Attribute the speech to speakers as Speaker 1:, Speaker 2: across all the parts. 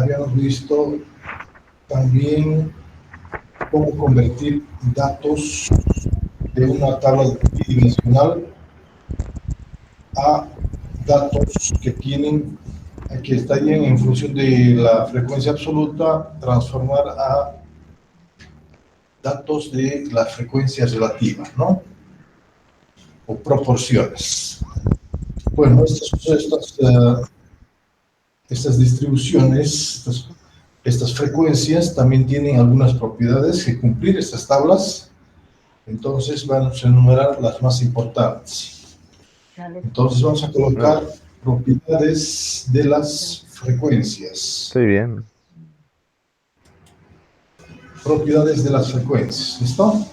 Speaker 1: habíamos visto también cómo convertir datos de una tabla bidimensional a datos que estallen en función de la frecuencia absoluta, transformar a datos de las frecuencias relativas, ¿no? O proporciones. Bueno, estas distribuciones, estas frecuencias también tienen algunas propiedades que cumplir estas tablas, entonces vamos a enumerar las más importantes. Entonces vamos a colocar propiedades de las frecuencias.
Speaker 2: Estoy bien.
Speaker 1: Propiedades de las frecuencias, ¿listo?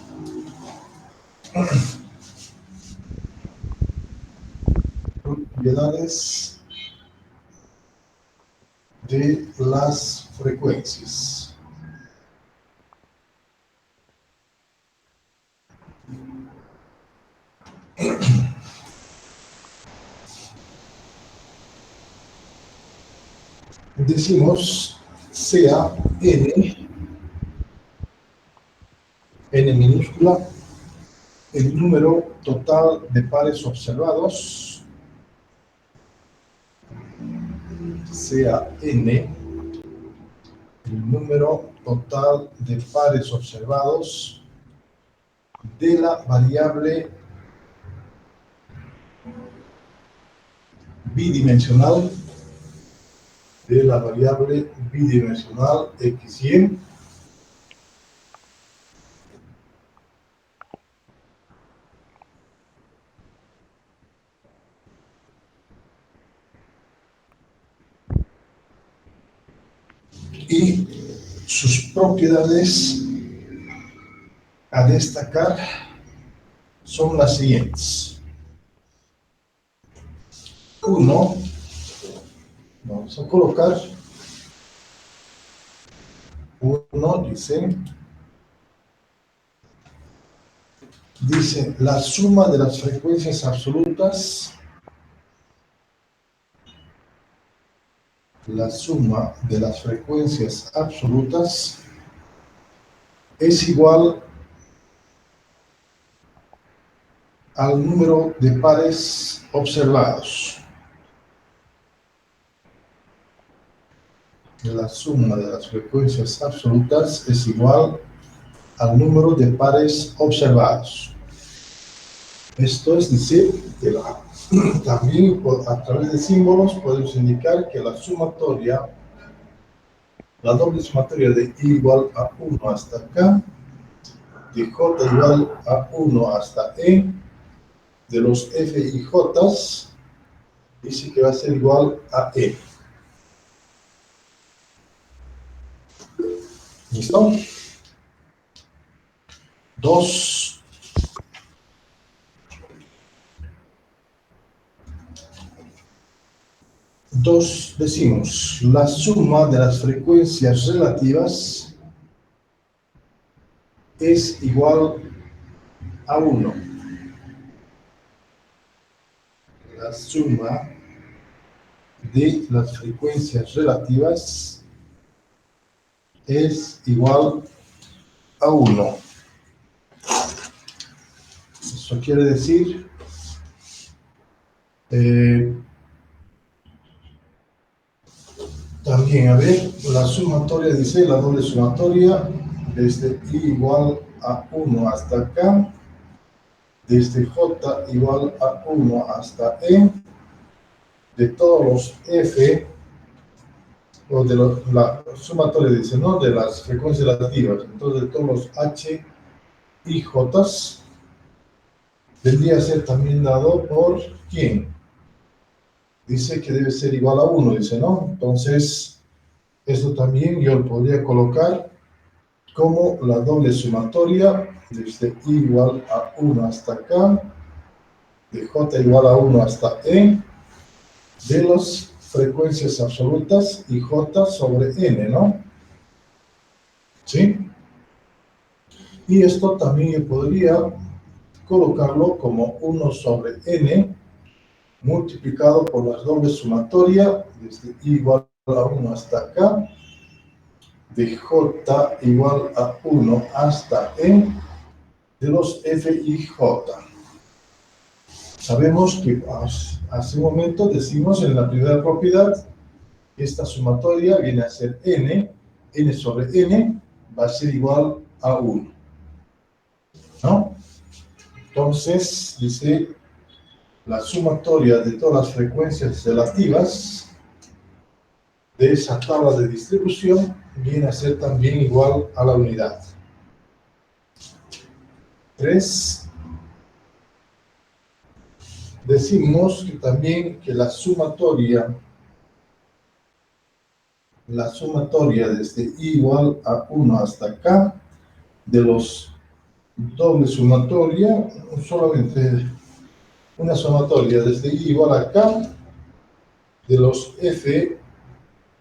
Speaker 1: Propiedades de las frecuencias. Decimos sea n minúscula, el número total de pares observados, sea n, el número total de pares observados de la variable bidimensional, x100, y sus propiedades a destacar son las siguientes. 1, vamos a colocar 1, dice la suma de las frecuencias absolutas, es igual al número de pares observados. La suma de las frecuencias absolutas es igual al número de pares observados. Esto es decir, que también a través de símbolos podemos indicar que la doble sumatoria de i igual a 1 hasta k, de j igual a 1 hasta e, de los f y j, dice que va a ser igual a e. ¿Listo? 2. Decimos, la suma de las frecuencias relativas es igual a 1. La suma de las frecuencias relativas es igual a 1. Eso quiere decir también, a ver, la sumatoria dice, la doble sumatoria, desde i igual a 1 hasta k, desde j igual a 1 hasta e, de todos los f, o de la sumatoria dice, ¿no? De las frecuencias relativas, entonces de todos los h y j, vendría a ser también dado por ¿quién? Dice que debe ser igual a 1, dice, ¿no? Entonces, esto también yo lo podría colocar como la doble sumatoria desde i igual a 1 hasta k, de j igual a 1 hasta e, de las frecuencias absolutas y j sobre n, ¿no? ¿Sí? Y esto también yo podría colocarlo como 1 sobre n multiplicado por la doble sumatoria desde i igual a 1 hasta k de J igual a 1 hasta E de los F y J. Sabemos que hace un momento decimos en la primera propiedad que esta sumatoria viene a ser n sobre n va a ser igual a 1, ¿no? Entonces, dice, la sumatoria de todas las frecuencias relativas de esa tabla de distribución viene a ser también igual a la unidad. 3. Decimos que también que la sumatoria desde i igual a 1 hasta k de los doble sumatoria, solamente una sumatoria desde i igual a k de los f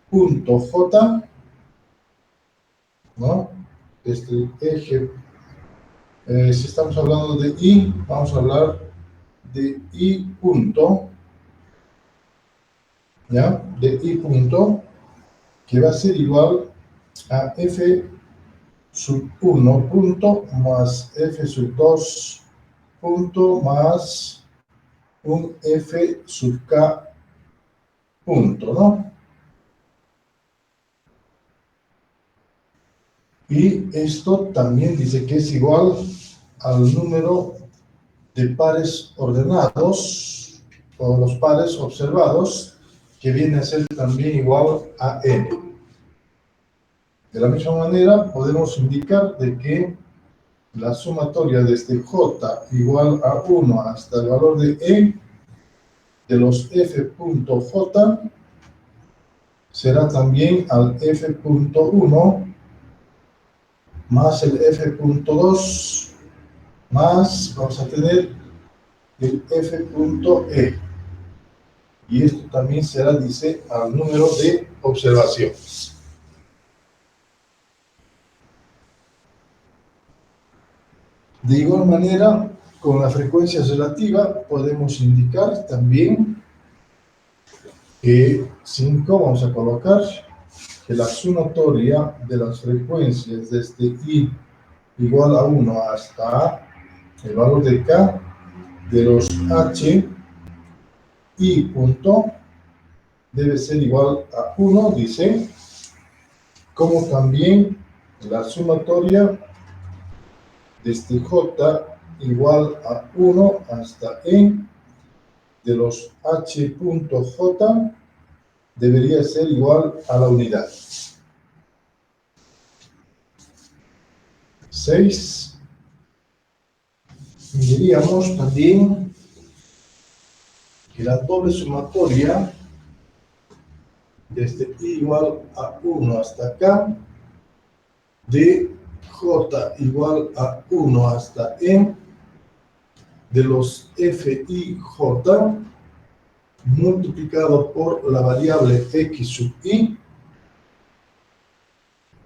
Speaker 1: punto j, ¿no? Este eje, si estamos hablando de i, vamos a hablar de i punto, ¿ya? De i punto, que va a ser igual a f sub 1 punto más f sub 2 punto más un f sub k punto, ¿no? Y esto también dice que es igual al número de pares ordenados, o los pares observados, que viene a ser también igual a n. De la misma manera, podemos indicar de que la sumatoria desde j igual a 1 hasta el valor de e de los f.j será también al f.1 más el f.2 más, vamos a tener el f.e. Y esto también será, dice, al número de observaciones. De igual manera, con la frecuencia relativa podemos indicar también que 5, vamos a colocar que la sumatoria de las frecuencias desde i igual a 1 hasta el valor de k de los h i punto debe ser igual a 1, dice, como también la sumatoria desde j igual a 1 hasta e de los h.j debería ser igual a la unidad. 6. Diríamos también que la doble sumatoria desde i igual a 1 hasta k de j igual a 1 hasta e de los f y j multiplicado por la variable x sub i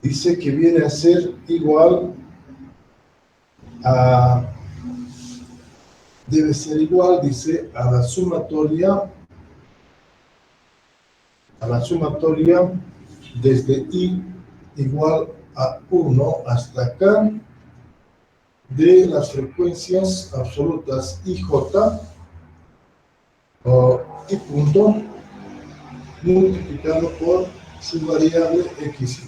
Speaker 1: dice que viene a ser igual a, debe ser igual, dice, a la sumatoria desde i igual a 1 hasta k de las frecuencias absolutas ij o i punto multiplicado por su variable x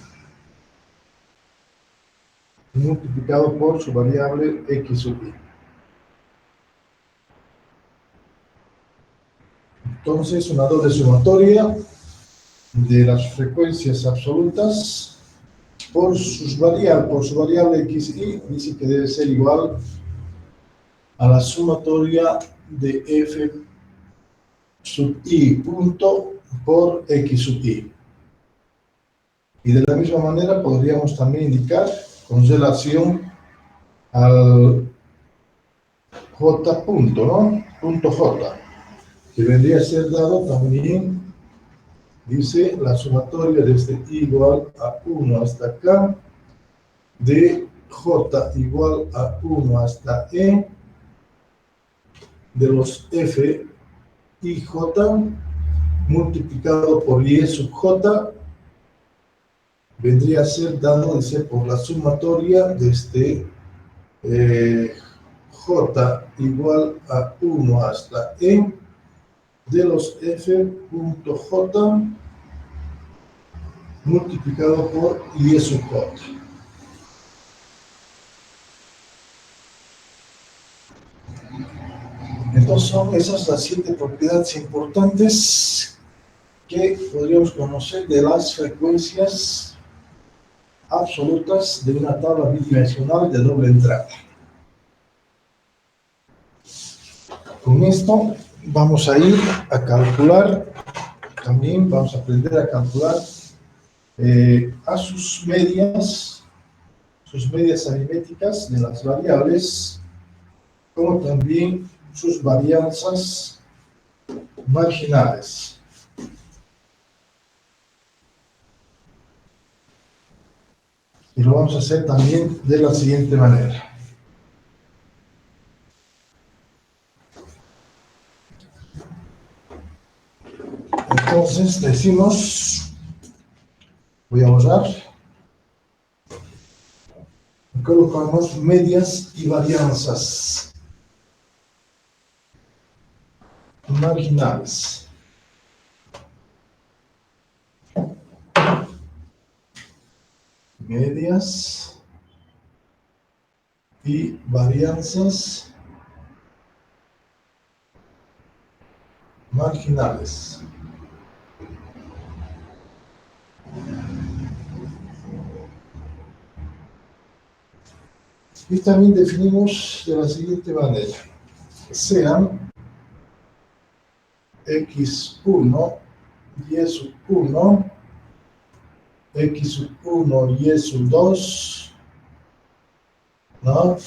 Speaker 1: multiplicado por su variable x sub i. Entonces, una doble sumatoria de las frecuencias absolutas por su variable xi dice que debe ser igual a la sumatoria de f sub i punto por x sub i. Y de la misma manera podríamos también indicar con relación al j punto, ¿no? Punto j, que vendría a ser dado también, dice, la sumatoria desde i igual a 1 hasta k de j igual a 1 hasta e de los f y j multiplicado por y sub j vendría a ser dado, dice, por la sumatoria de este j igual a 1 hasta e de los f.j multiplicado por y sub j. Entonces son esas las 7 propiedades importantes que podríamos conocer de las frecuencias absolutas de una tabla bidimensional de doble entrada. Con esto vamos a ir a calcular, también vamos a aprender a calcular a sus medias aritméticas de las variables, como también sus varianzas marginales. Y lo vamos a hacer también de la siguiente manera. Entonces decimos, voy a borrar, colocamos medias y varianzas marginales. Medias y varianzas marginales. Y también definimos de la siguiente manera: sean x1 y sub 1, x sub 1 y sub 2, ¿no?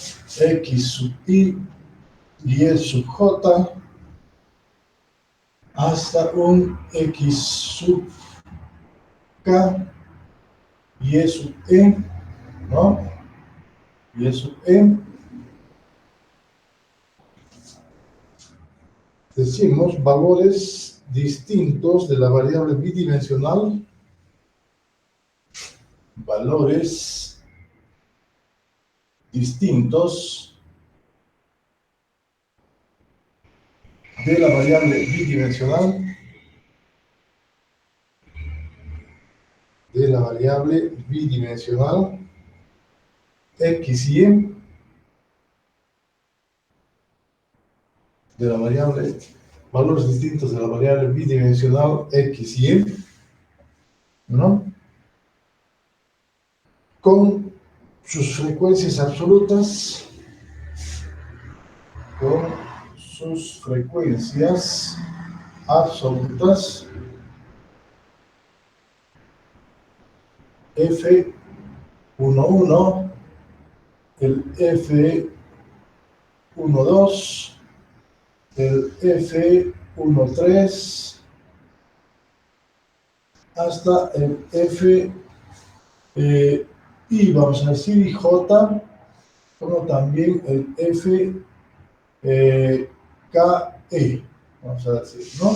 Speaker 1: X sub y sub j, hasta un x sub k y sub e, ¿no? Y sub e. Decimos valores distintos de la variable bidimensional, valores distintos de la variable bidimensional, x y y, de la variable, valores distintos de la variable bidimensional x y y, ¿no? Con sus frecuencias absolutas, F11, el F12, el F13, hasta el F y vamos a decir y J, como también el F KE, vamos a decir, ¿no?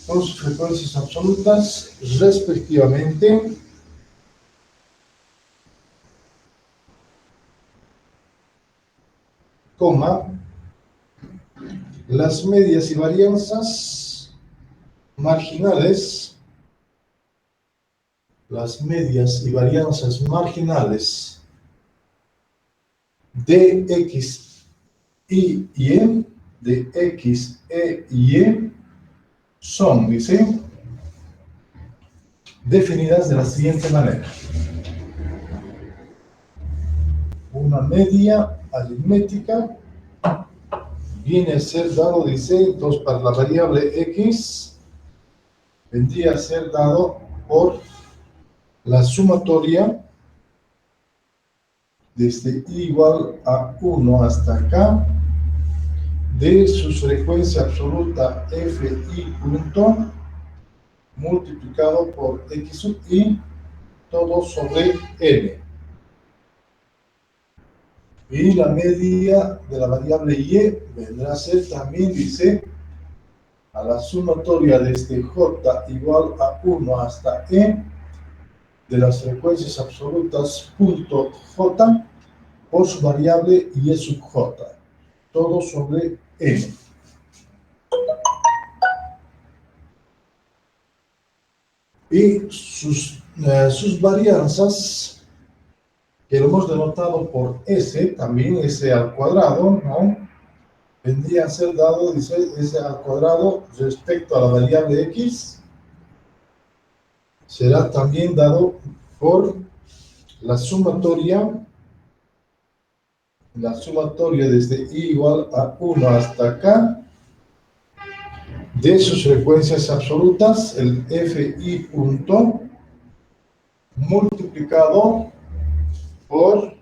Speaker 1: Con sus frecuencias absolutas respectivamente, coma, las medias y varianzas marginales, de x y y, de x, e y y, son, dice, definidas de la siguiente manera: una media aritmética viene a ser dado, dice, entonces para la variable x vendría a ser dado por la sumatoria desde i igual a 1 hasta k de su frecuencia absoluta fi punto multiplicado por x sub i, todo sobre n. Y la media de la variable y vendrá a ser también, dice, a la sumatoria desde j igual a 1 hasta e de las frecuencias absolutas punto J por su variable y sub J, todo sobre N. Y sus varianzas, que lo hemos denotado por S, también S al cuadrado, ¿no? Vendría a ser dado, dice, S al cuadrado respecto a la variable X, será también dado por la sumatoria desde i igual a 1 hasta acá, de sus frecuencias absolutas, el fi punto, multiplicado por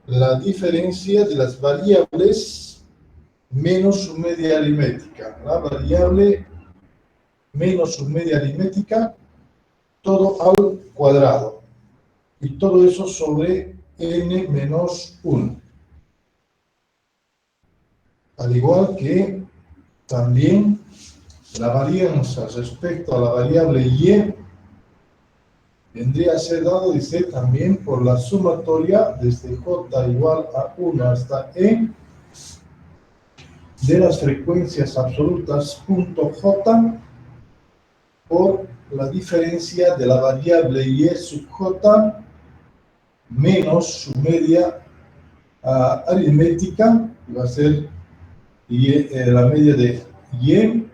Speaker 1: la diferencia de las variables menos su media aritmética. La variable menos su media aritmética, todo al cuadrado. Y todo eso sobre n menos 1. Al igual que también la varianza respecto a la variable y vendría a ser dado, dice, también por la sumatoria desde j igual a 1 hasta e de las frecuencias absolutas punto j por la diferencia de la variable y sub j menos su media aritmética, que va a ser la media de y,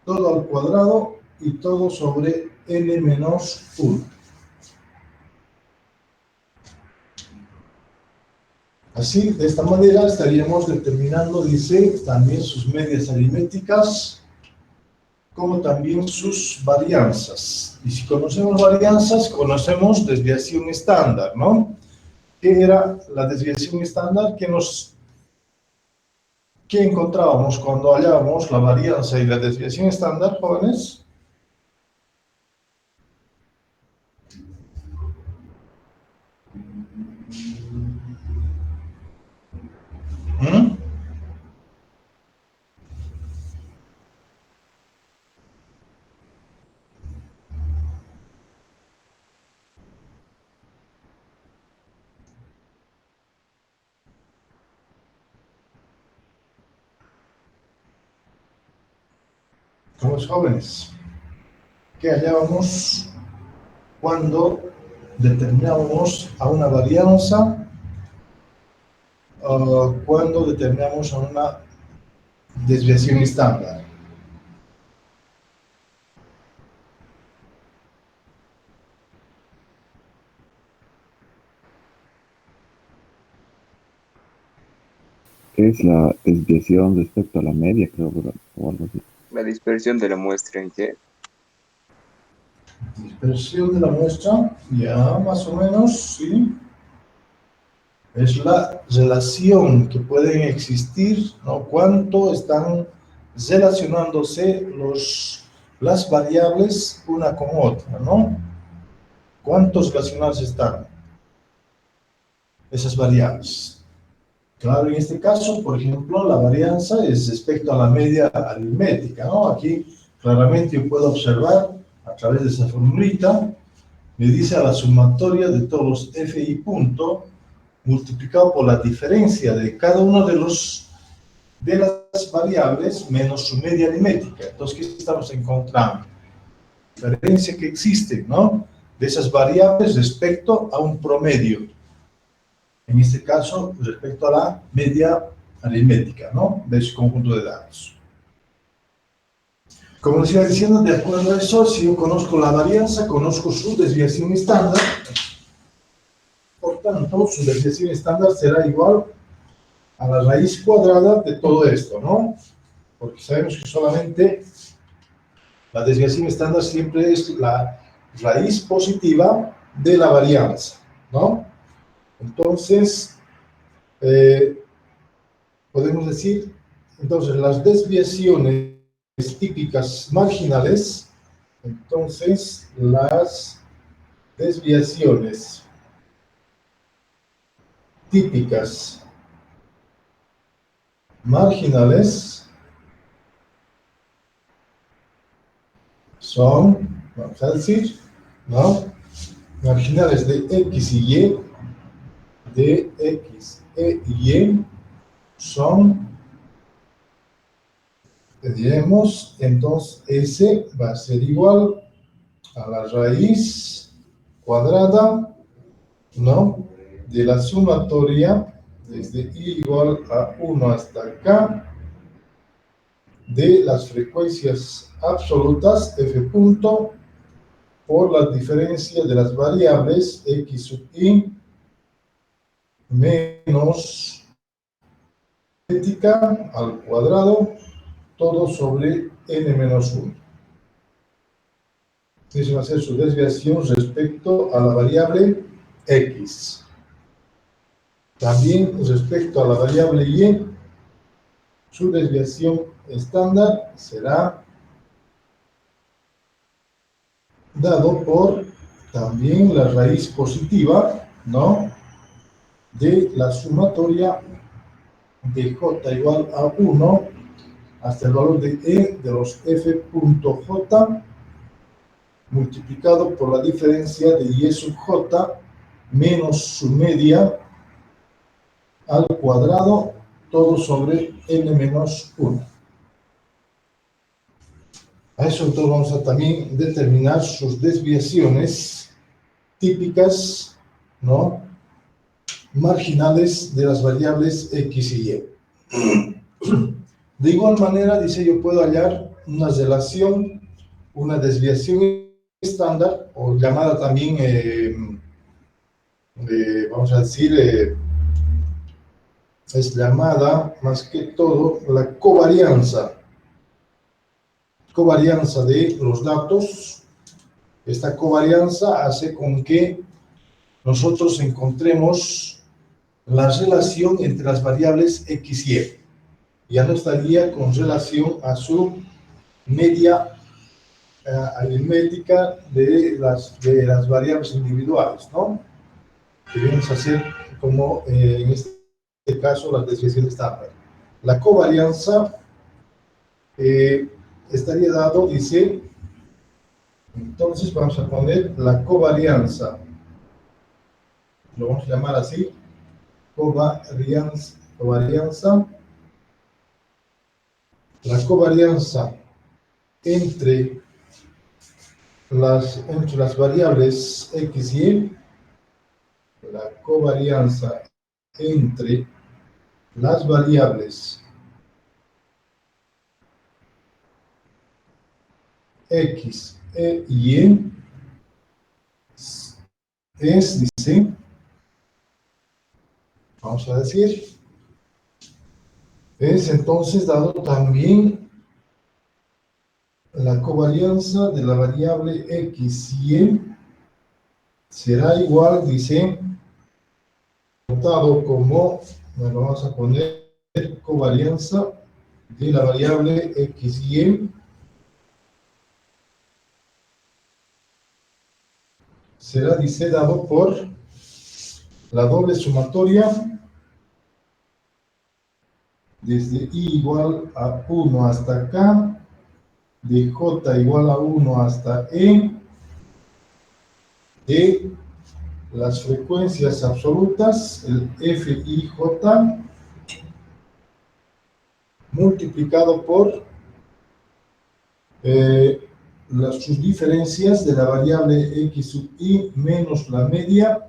Speaker 1: todo al cuadrado y todo sobre n menos 1. Así, de esta manera estaríamos determinando, dice, también sus medias aritméticas, como también sus varianzas. Y si conocemos varianzas, conocemos desviación estándar, ¿no? ¿Qué era la desviación estándar? ¿Qué encontrábamos cuando hallábamos la varianza y la desviación estándar, jóvenes? ¿Mm? Como los jóvenes, ¿qué hallábamos cuando determinábamos a una varianza, cuando determinamos a una desviación estándar?
Speaker 2: Es la desviación respecto a la media, creo, ¿verdad? O algo así.
Speaker 3: La dispersión de la muestra en Y.
Speaker 1: Dispersión de la muestra, ya más o menos, sí. Es la relación que pueden existir, ¿no? Cuánto están relacionándose las variables una con otra, ¿no? ¿Cuántos relacionados están esas variables? Claro, en este caso, por ejemplo, la varianza es respecto a la media aritmética, ¿no? Aquí claramente yo puedo observar a través de esa formulita, me dice a la sumatoria de todos los fi punto multiplicado por la diferencia de cada uno de las variables menos su media aritmética. Entonces, ¿qué estamos encontrando? La diferencia que existe, ¿no? De esas variables respecto a un promedio. En este caso, respecto a la media aritmética, ¿no? De ese conjunto de datos. Como les iba diciendo, de acuerdo a eso, si yo conozco la varianza, conozco su desviación estándar, por tanto, su desviación estándar será igual a la raíz cuadrada de todo esto, ¿no? Porque sabemos que solamente la desviación estándar siempre es la raíz positiva de la varianza, ¿no? Entonces, podemos decir, entonces, las desviaciones típicas marginales, entonces, las desviaciones típicas marginales son, vamos a decir, ¿no? Marginales de X y Y, de X, E y Y, son, diremos, entonces S va a ser igual a la raíz cuadrada, ¿no? De la sumatoria desde I igual a 1 hasta acá de las frecuencias absolutas F punto por la diferencia de las variables X sub I menos aritmética al cuadrado todo sobre n menos 1. Esa va a ser su desviación respecto a la variable X. También respecto a la variable Y, su desviación estándar será dado por también la raíz positiva, ¿no? De la sumatoria de J igual a 1 hasta el valor de E de los F.J multiplicado por la diferencia de Y sub J menos su media al cuadrado todo sobre n menos 1. A eso entonces vamos a también determinar sus desviaciones típicas, ¿no? Marginales de las variables X y Y. De igual manera, dice, yo puedo hallar una relación, una desviación estándar, o llamada también, vamos a decir, es llamada más que todo la covarianza de los datos. Esta covarianza hace con que nosotros encontremos la relación entre las variables X y Y. Ya no estaría con relación a su media aritmética de las variables individuales, ¿no? Debemos hacer como en este caso la desviación estándar. La covarianza estaría dado, dice, entonces vamos a poner la covarianza, lo vamos a llamar así, covarianza, la covarianza entre las variables X y Y, la covarianza entre las variables X, E y Y es, dice, vamos a decir, es entonces dado también la covarianza de la variable X y Y será igual, dice, notado como, bueno, vamos a poner covarianza de la variable X y Y será, dice, dado por la doble sumatoria desde I igual a 1 hasta acá, de J igual a 1 hasta E, de las frecuencias absolutas, el F y J, multiplicado por sus diferencias de la variable X sub I menos la media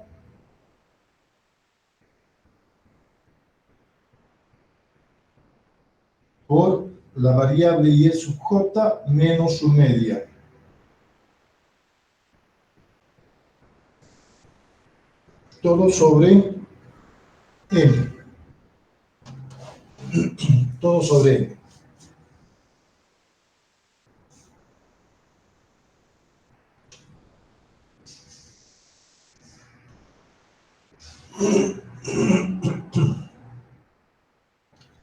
Speaker 1: por la variable Y sub J menos su media. Todo sobre N. Todo sobre N.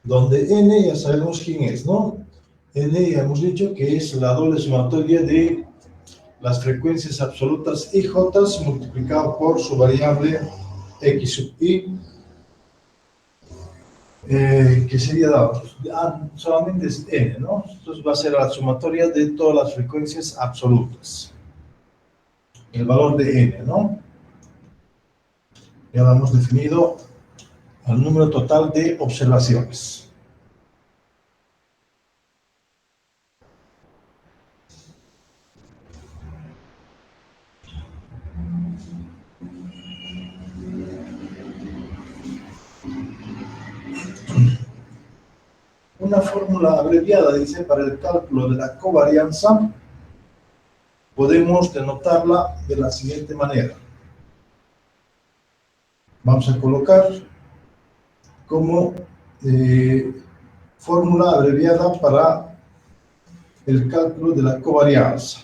Speaker 1: Donde N ya sabemos quién es, ¿no? N ya hemos dicho que es la doble sumatoria de las frecuencias absolutas y J multiplicado por su variable X sub I, que sería dado, solamente es N, ¿no? Entonces va a ser la sumatoria de todas las frecuencias absolutas. el valor de n, ¿no? Ya lo hemos definido al número total de observaciones. Una fórmula abreviada, dice, para el cálculo de la covarianza, podemos denotarla de la siguiente manera. Vamos a colocar como fórmula abreviada para el cálculo de la covarianza.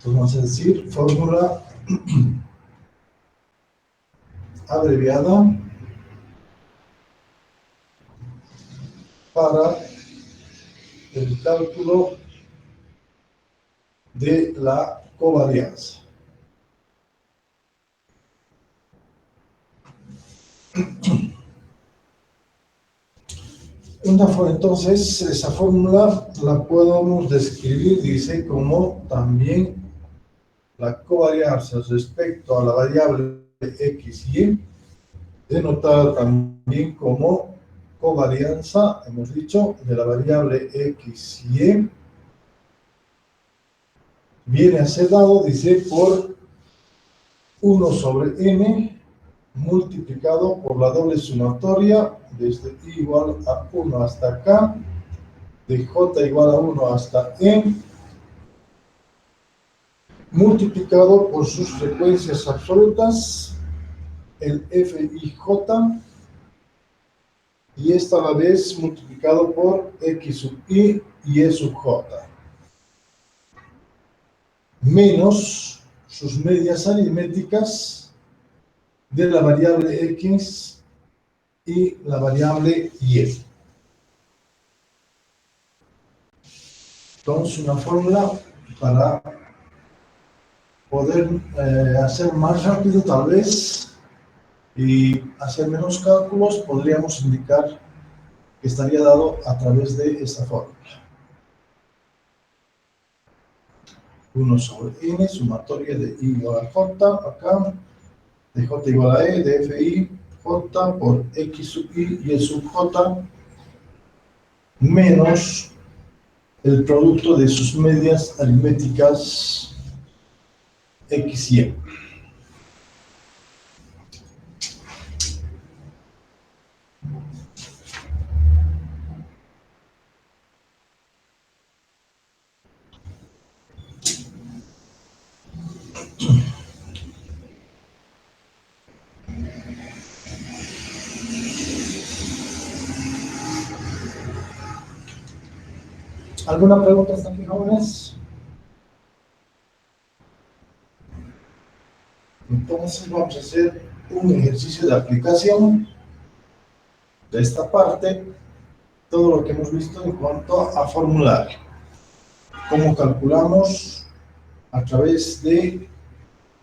Speaker 1: Entonces vamos a decir fórmula abreviada para el cálculo de la covarianza. Entonces, esa fórmula la podemos describir, dice, como también la covarianza respecto a la variable x y y, denotada también como covarianza, hemos dicho, de la variable x y y, viene a ser dado, dice, por 1 sobre n multiplicado por la doble sumatoria desde i igual a 1 hasta acá, de j igual a 1 hasta e, multiplicado por sus frecuencias absolutas, el f y j, y esta a la vez multiplicado por x sub i y e sub j, menos sus medias aritméticas de la variable x y la variable y. Entonces, una fórmula para poder hacer más rápido, tal vez, y hacer menos cálculos, podríamos indicar que estaría dado a través de esta fórmula. 1 sobre n, sumatoria de i igual a j, acá, de j igual a e, de f i j por x sub i y e sub j, menos el producto de sus medias aritméticas x y y. ¿Alguna pregunta hasta aquí, jóvenes? Entonces vamos a hacer un ejercicio de aplicación de esta parte, todo lo que hemos visto en cuanto a formular. Cómo calculamos a través de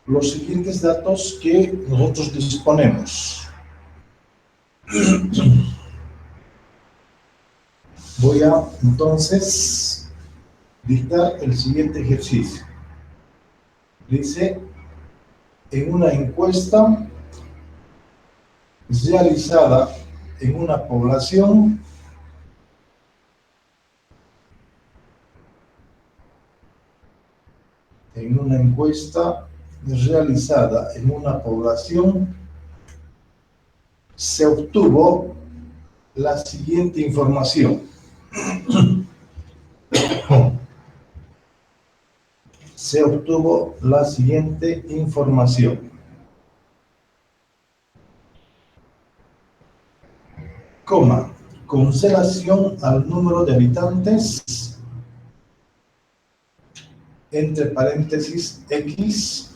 Speaker 1: los siguientes datos que nosotros disponemos. Voy a entonces dictar el siguiente ejercicio. Dice, en una encuesta realizada en una población, se obtuvo la siguiente información. Se obtuvo la siguiente información. Coma, con relación al número de habitantes, entre paréntesis x,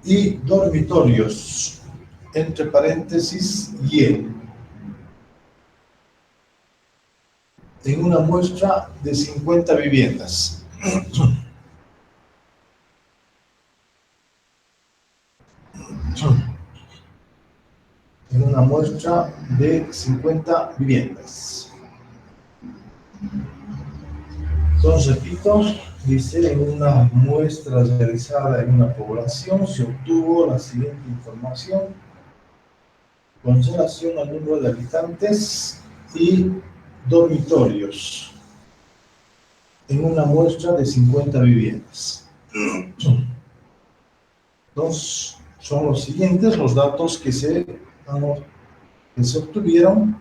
Speaker 1: y dormitorios, entre paréntesis y, en una muestra de 50 viviendas. en una muestra de 50 viviendas. Entonces, repito, dice, en una muestra realizada en una población se obtuvo la siguiente información con relación al número de habitantes y dormitorios en una muestra de 50 viviendas. Entonces, son los siguientes los datos que se obtuvieron,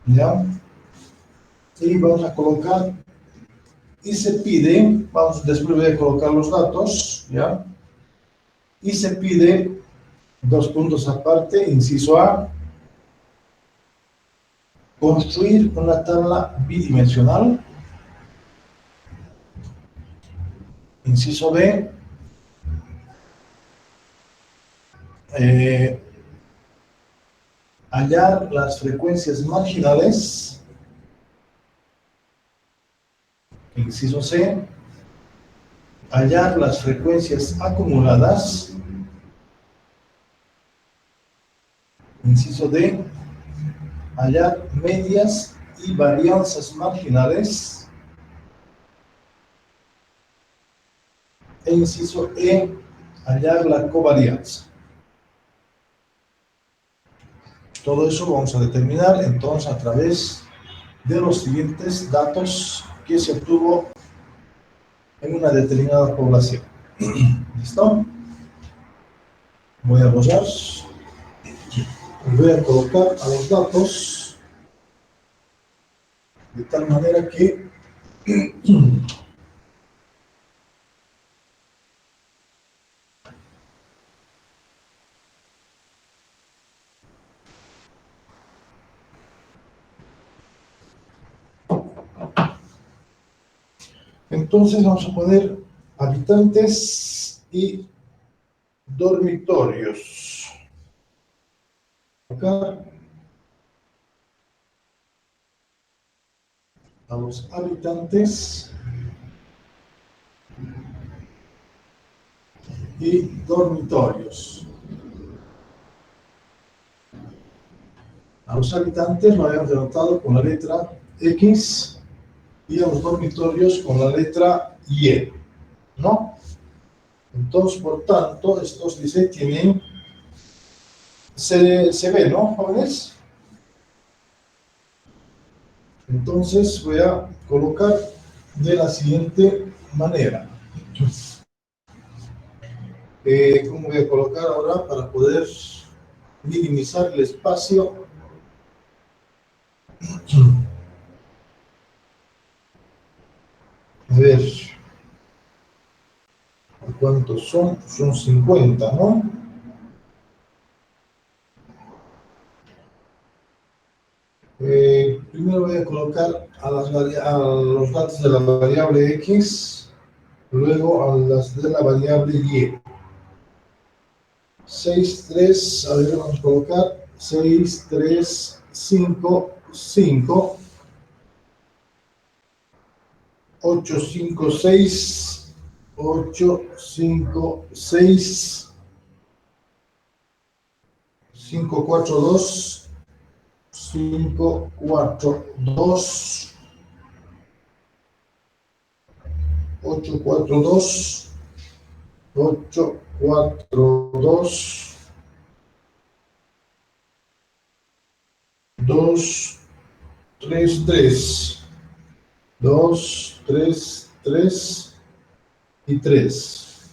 Speaker 1: ¿ya? Y vamos a colocar, y se pide, después voy a colocar los datos, ¿ya? Y se pide, dos puntos aparte, inciso A, construir una tabla bidimensional. Inciso B, hallar las frecuencias marginales. Inciso C, hallar las frecuencias acumuladas. Inciso D, hallar medias y varianzas marginales. E inciso E, hallar la covarianza. Todo eso vamos a determinar entonces a través de los siguientes datos que se obtuvo en una determinada población. ¿Listo? Voy a borrar. Voy a colocar a los datos de tal manera que entonces vamos a poner habitantes y dormitorios. Acá a los habitantes y dormitorios. A los habitantes lo habíamos denotado con la letra X y a los dormitorios con la letra Y, ¿no? Entonces, por tanto, estos dice tienen, se ve, ¿no, jóvenes? Entonces voy a colocar de la siguiente manera. ¿Cómo voy a colocar ahora para poder minimizar el espacio? A ver, ¿cuántos son? Son 50, ¿no? Primero voy a colocar a los datos de la variable X, luego a las de la variable Y. 6, 3, a ver, vamos a colocar 6, 3, 5, 5, 8, 5, 6, 8, 5, 6, 5, 4, 2, 5, 4, 2, 8, 4, 2, 8, 4, 2, 2, 3, 3, 2, 3, 3 y 3.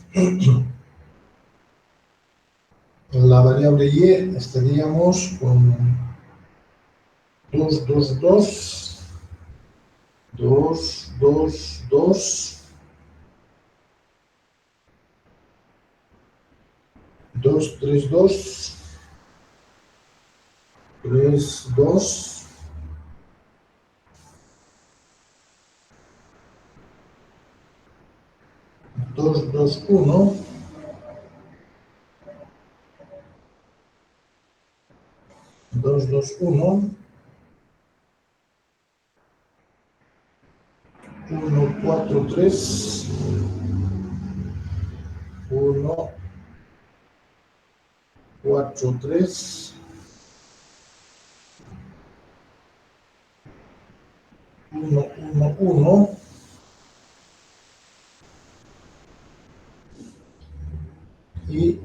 Speaker 1: En la variable Y estaríamos con 2, 2, 2, 2, 2, 2, 2, 3, 2, 3, 2, 2, 2, 1, 2, 2, 1, 1, 4, 3, 1, 1, 4, 3, 1, 1, 1, y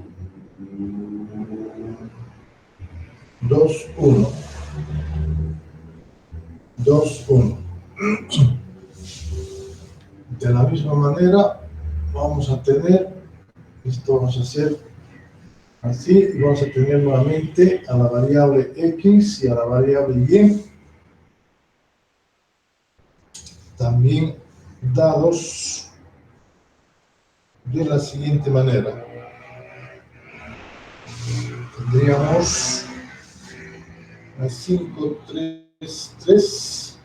Speaker 1: 2, 1, 2, 1. De la misma manera vamos a tener, esto vamos a hacer así, y vamos a tener nuevamente a la variable x y a la variable y también dados de la siguiente manera. Tendríamos a 5, 3, 3,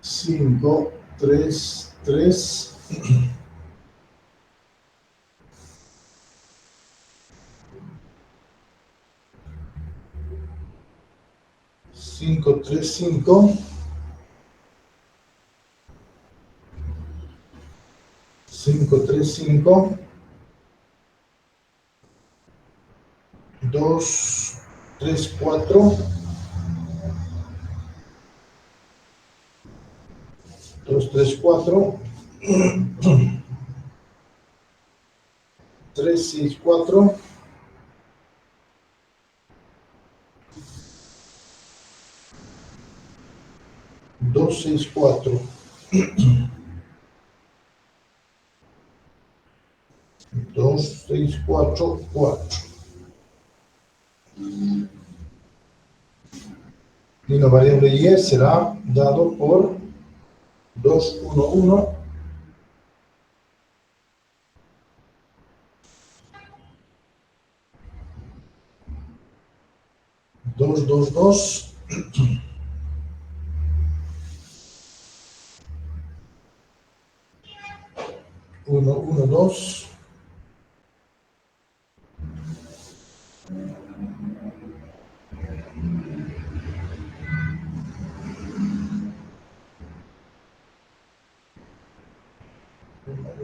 Speaker 1: 5, 3, 3, 5, 3, 5, 5, 3, 5, 2, 3, 4, 2, 3, 4, 3, 6, 4, 2, 6, 4, 2, 6, 4, 4. Y la variable y será dado por 2, 1, 1, 2, 2, 2, 1, 1, 2,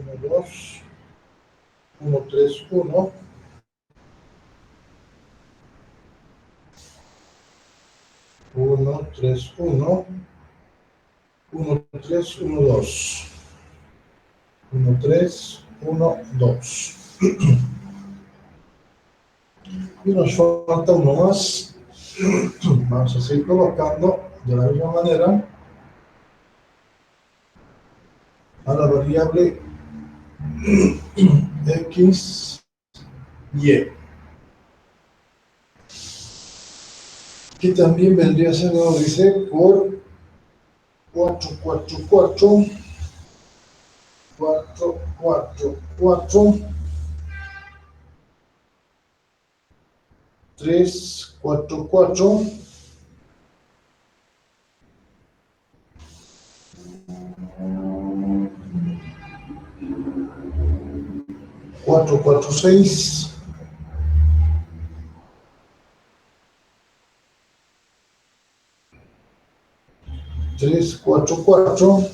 Speaker 1: 1, 2, 1, 3, 1, 1, 3, 1, 1, 3, 1, 2, 1, 3, 1, 2. Y nos falta uno más. Vamos a seguir colocando de la misma manera a la variable x, y, que también vendría a ser, nos dice, por 4, 4, 4, 4, 4, 4, 3, 4, 4, 4, 4, 6, 3, 4, 4,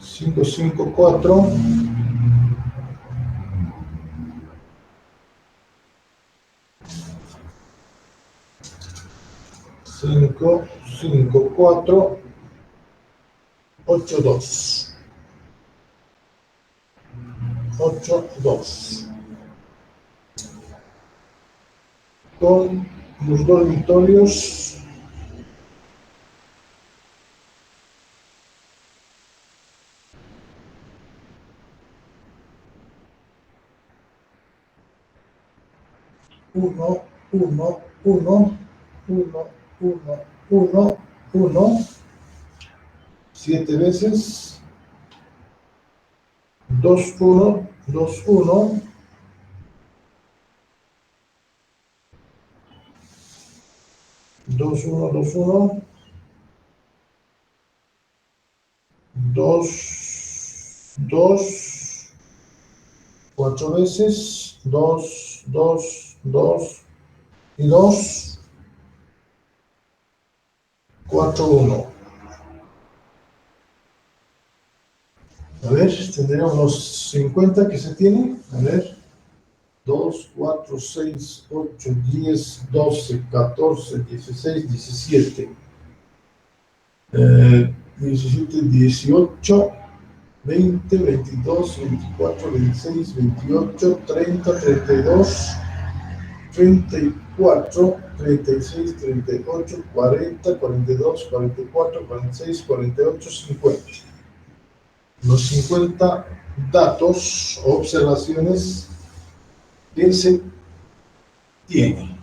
Speaker 1: 5, 5, 4, 5, 5, 4, 8, 2, 8, 2. Con los dormitorios uno, uno, uno, uno, uno, uno, uno, 7 veces, 2, 1, 2, 1, 2, 1, 2, 1, 2, 2, 4 veces, 2, 2, 2 y 2, 4, 1. A ver, tendríamos los 50 que se tiene. A ver, 2, 4, 6, 8, 10, 12, 14, 16, 17. 17, 18, 20, 22, 24, 26, 28, 30, 32, 34, 36, 38, 40, 42, 44, 46, 48, 50. Los 50 datos o observaciones que se tiene.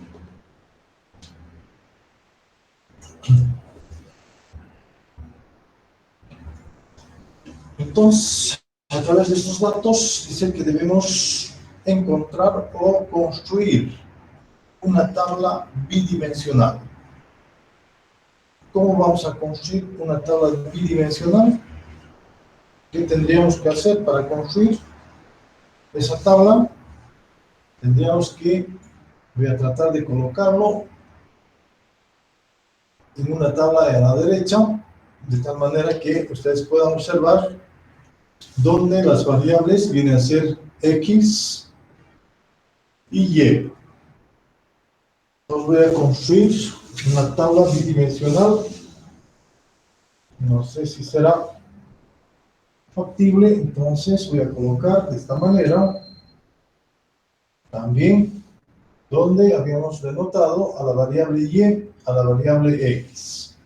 Speaker 1: Entonces, a través de estos datos dice que debemos encontrar o construir una tabla bidimensional. ¿Cómo vamos a construir una tabla bidimensional? ¿Qué tendríamos que hacer para construir esa tabla? Tendríamos que, voy a tratar de colocarlo en una tabla a la derecha, de tal manera que ustedes puedan observar donde las variables vienen a ser X y Y. Entonces voy a construir una tabla bidimensional. No sé si será factible, entonces voy a colocar de esta manera también donde habíamos denotado a la variable Y, a la variable X.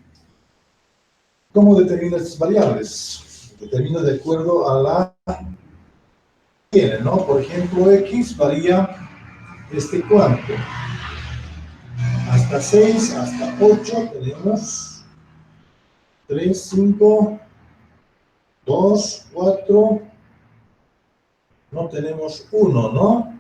Speaker 1: ¿Cómo determino estas variables? Determino de acuerdo a la tiene, ¿no? Por ejemplo, X varía ¿cuánto? Hasta 6, hasta 8 tenemos 3, 5, 2, 4, no tenemos 1, ¿no?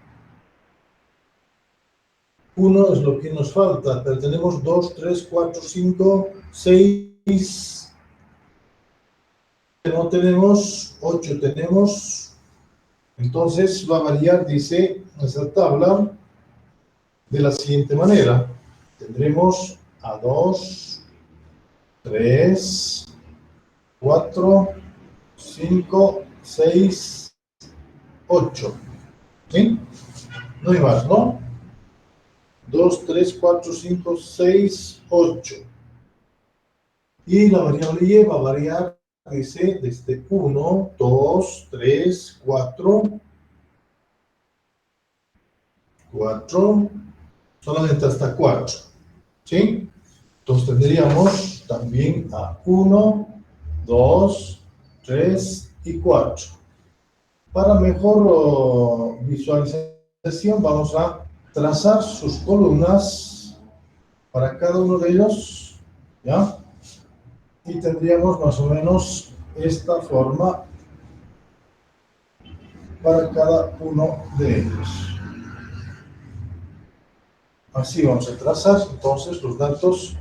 Speaker 1: 1 es lo que nos falta, pero tenemos 2, 3, 4, 5, 6, no tenemos 8, tenemos, entonces va a variar, dice esta tabla, de la siguiente manera. Tendremos a 2, 3, 4, 5, 6, 8. ¿Sí? No hay más, ¿no? 2, 3, 4, 5, 6, 8. Y la variable Y va a variar, dice, desde 1, 2, 3, 4, 4, solamente hasta 4. ¿Sí? Entonces tendríamos también a 1, 2, 3 y 4. Para mejor visualización vamos a trazar sus columnas para cada uno de ellos, ¿ya? Y tendríamos más o menos esta forma para cada uno de ellos. Así vamos a trazar entonces los datos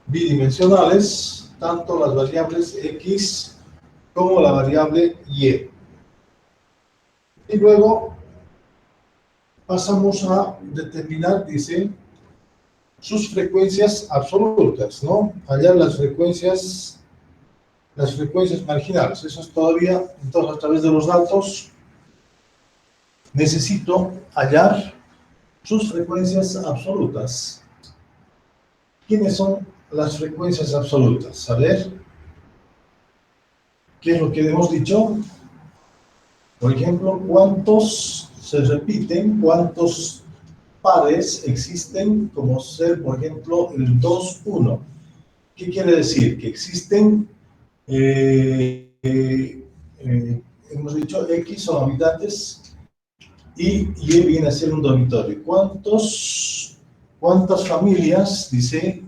Speaker 1: bidimensionales, tanto las variables X como la variable Y. Y luego pasamos a determinar, dice, sus frecuencias absolutas, ¿no? Hallar las frecuencias marginales. Eso es todavía, entonces, a través de los datos, necesito hallar sus frecuencias absolutas. ¿Quiénes son las frecuencias absolutas? A ver, ¿qué es lo que hemos dicho? Por ejemplo, ¿cuántos se repiten? ¿Cuántos pares existen? Como ser, por ejemplo, el 2, 1. ¿Qué quiere decir? Que existen, hemos dicho, X son habitantes y Y viene a ser un dormitorio. ¿Cuántas familias, dice,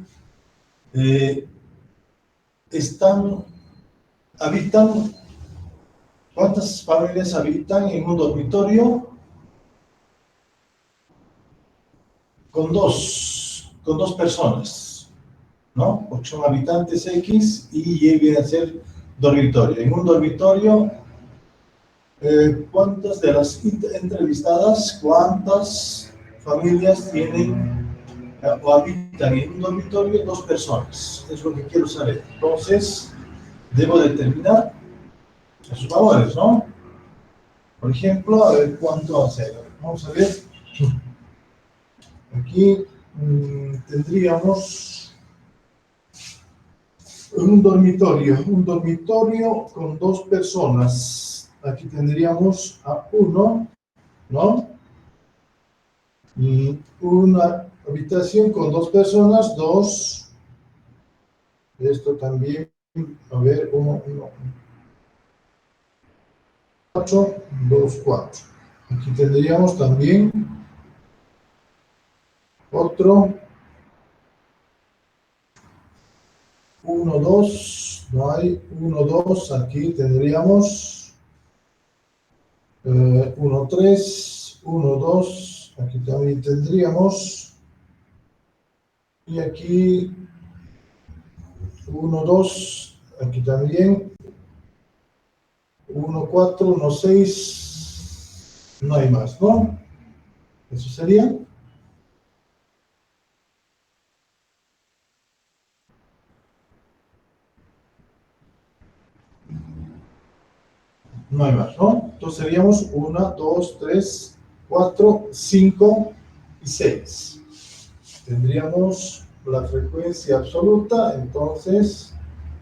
Speaker 1: habitan? ¿Cuántas familias habitan en un dormitorio? Con dos personas, ¿no? Porque son habitantes X y Y viene a ser dormitorio. En un dormitorio, ¿cuántas de las entrevistadas, cuántas familias tienen o habitan en un dormitorio dos personas. Es lo que quiero saber. Entonces, debo determinar esos valores, ¿no? Por ejemplo, a ver cuánto hace. Vamos a ver. Aquí tendríamos un dormitorio con dos personas. Aquí tendríamos a uno, ¿no? Una habitación con dos personas, dos. Esto también, a ver, uno, cuatro, dos, cuatro. Aquí tendríamos también otro, uno, dos, no hay, uno, dos, aquí tendríamos uno, tres, uno, dos, aquí también tendríamos, y aquí uno, dos, aquí también, uno, cuatro, uno, seis, no hay más, ¿no? Eso sería. No hay más, ¿no? Entonces seríamos 1, 2, 3, 4, 5 y 6. Tendríamos la frecuencia absoluta, entonces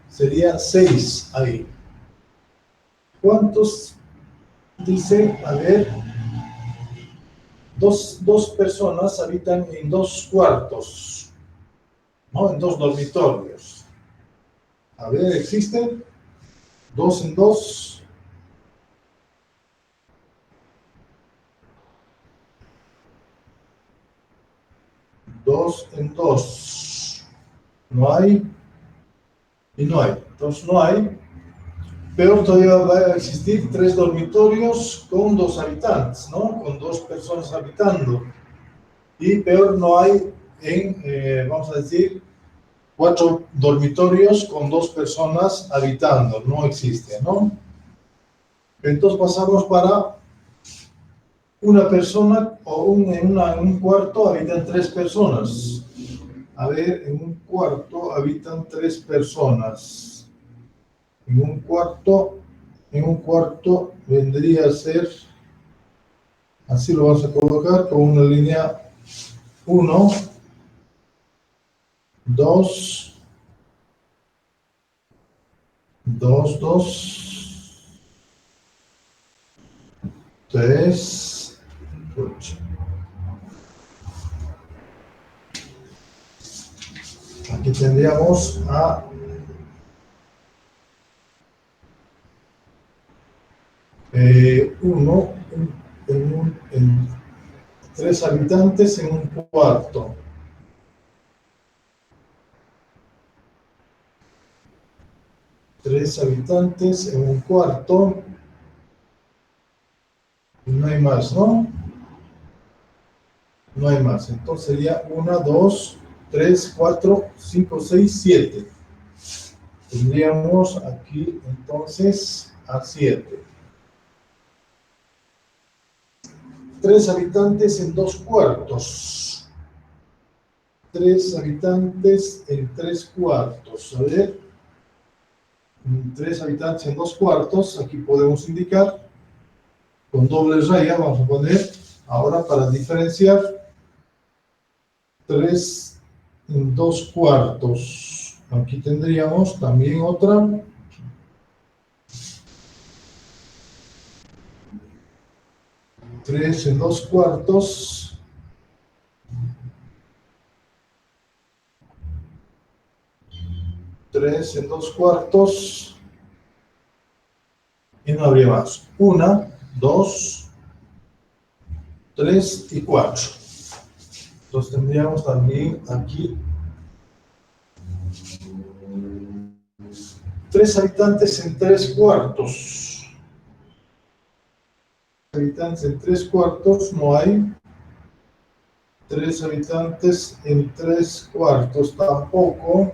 Speaker 1: sería 6 ahí. ¿Cuántos? Dice, a ver, dos personas habitan en dos cuartos, ¿no? En dos dormitorios. A ver, ¿existen? Dos en dos. Dos en dos. No hay. Y no hay. Entonces no hay. Pero todavía va a existir tres dormitorios con dos habitantes, ¿no? Con dos personas habitando. Y peor no hay vamos a decir, cuatro dormitorios con dos personas habitando. No existe, ¿no? Entonces pasamos para una persona o en un cuarto habitan tres personas. A ver, en un cuarto habitan tres personas. En un cuarto vendría a ser, así lo vamos a colocar con una línea 1, 2, 2, 2, 3, 8. Aquí tendríamos a uno en tres habitantes en un cuarto. Tres habitantes en un cuarto. Y no hay más, ¿no? No hay más. Entonces sería 1, 2, 3, 4, 5, 6, 7. Tendríamos aquí entonces a 7. Tres habitantes en dos cuartos. Tres habitantes en tres cuartos. A ver. Tres habitantes en dos cuartos. Aquí podemos indicar con doble raya. Vamos a poner ahora para diferenciar. Tres en dos cuartos. Aquí tendríamos también otra. Tres en dos cuartos. Tres en dos cuartos. Y no habría más. 1, 2, 3 y 4. Entonces tendríamos también aquí tres habitantes en tres cuartos. Habitantes en tres cuartos no hay. Tres habitantes en tres cuartos tampoco.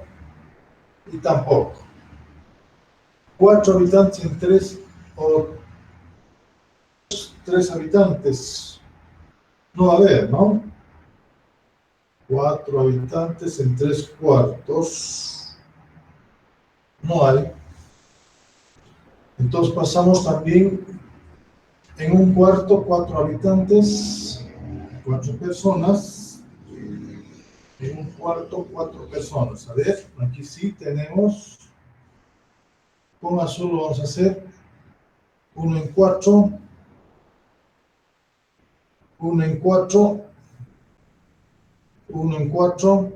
Speaker 1: Y tampoco. Cuatro habitantes en tres o tres habitantes. No va a haber, ¿no? 4 habitantes en 3 cuartos. No hay. Entonces pasamos también en un cuarto, 4 habitantes, 4 personas. En un cuarto, 4 personas. A ver, aquí sí tenemos. Con azul lo vamos a hacer 1 en 4. 1 en 4. 1 en 4.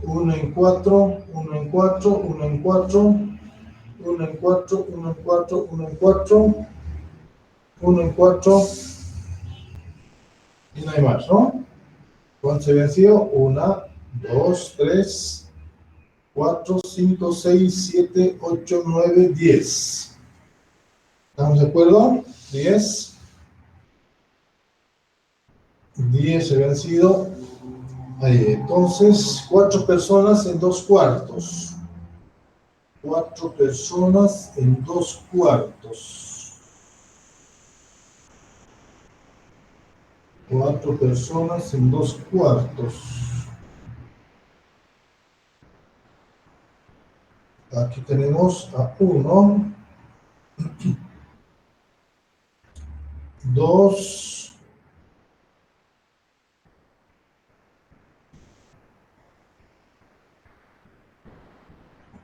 Speaker 1: 1 en 4. 1 en 4. 1 en 4. 1 en 4. 1 en 4. 1 en 4. 1 en 4. Y no hay más, ¿no? ¿Cuánto se venció? 1, 2, 3, 4, 5, 6, 7, 8, 9, 10. ¿Estamos de acuerdo? 10. 10 se vencido. Ahí, entonces, 4 personas en 2 cuartos. 4 personas en 2 cuartos. 4 personas en 2 cuartos. Aquí tenemos a 1, 2,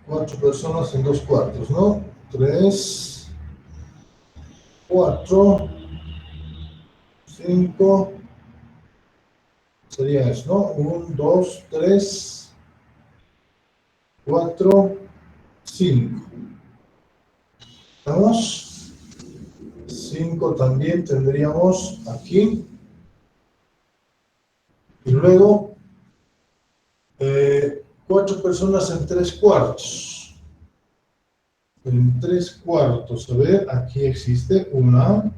Speaker 1: 4 personas en 2 cuartos, ¿no? 3, 4, 5, sería eso, ¿no? 1, 2, 3, 4, 5. ¿Estamos? 5 también tendríamos aquí. Y luego, 4 personas en 3 cuartos. En 3 cuartos, a ver, aquí existe una.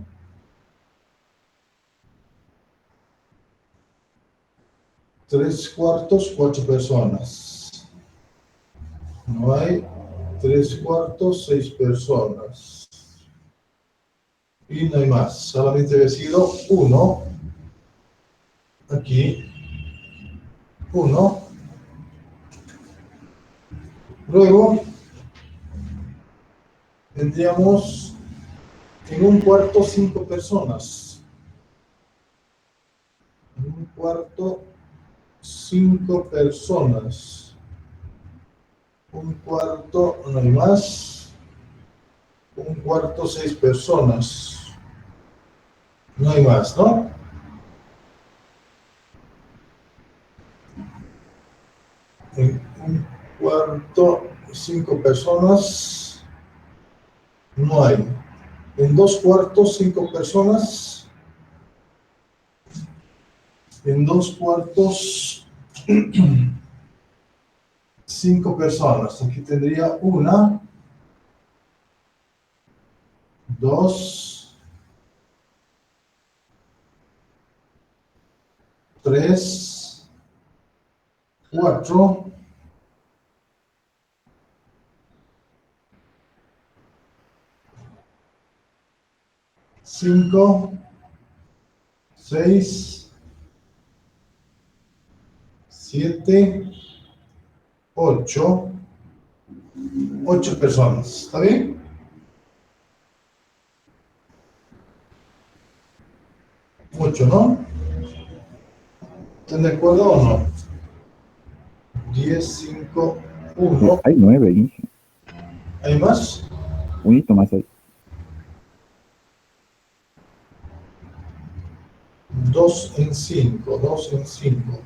Speaker 1: 3 cuartos, 4 personas. No hay 3 cuartos, 6 personas. Y no hay más. Solamente había sido 1. Aquí. 1. Luego, tendríamos en un cuarto 5 personas. En un cuarto 5 personas. Un cuarto, no hay más. Un cuarto 6 personas. No hay más, ¿no? En un cuarto 5 personas. No hay. En 2 cuartos 5 personas. En 2 cuartos 5 personas. Aquí tendría 1, 2, 3, 4, 5, 6, 7, 8. 8 personas. ¿Está bien? Mucho, ¿no? ¿Están de acuerdo o no? 10, 5, 1.
Speaker 2: Hay 9, Inge.
Speaker 1: ¿Hay más?
Speaker 2: Un hito más ahí.
Speaker 1: 2 en 5. 2 en 5.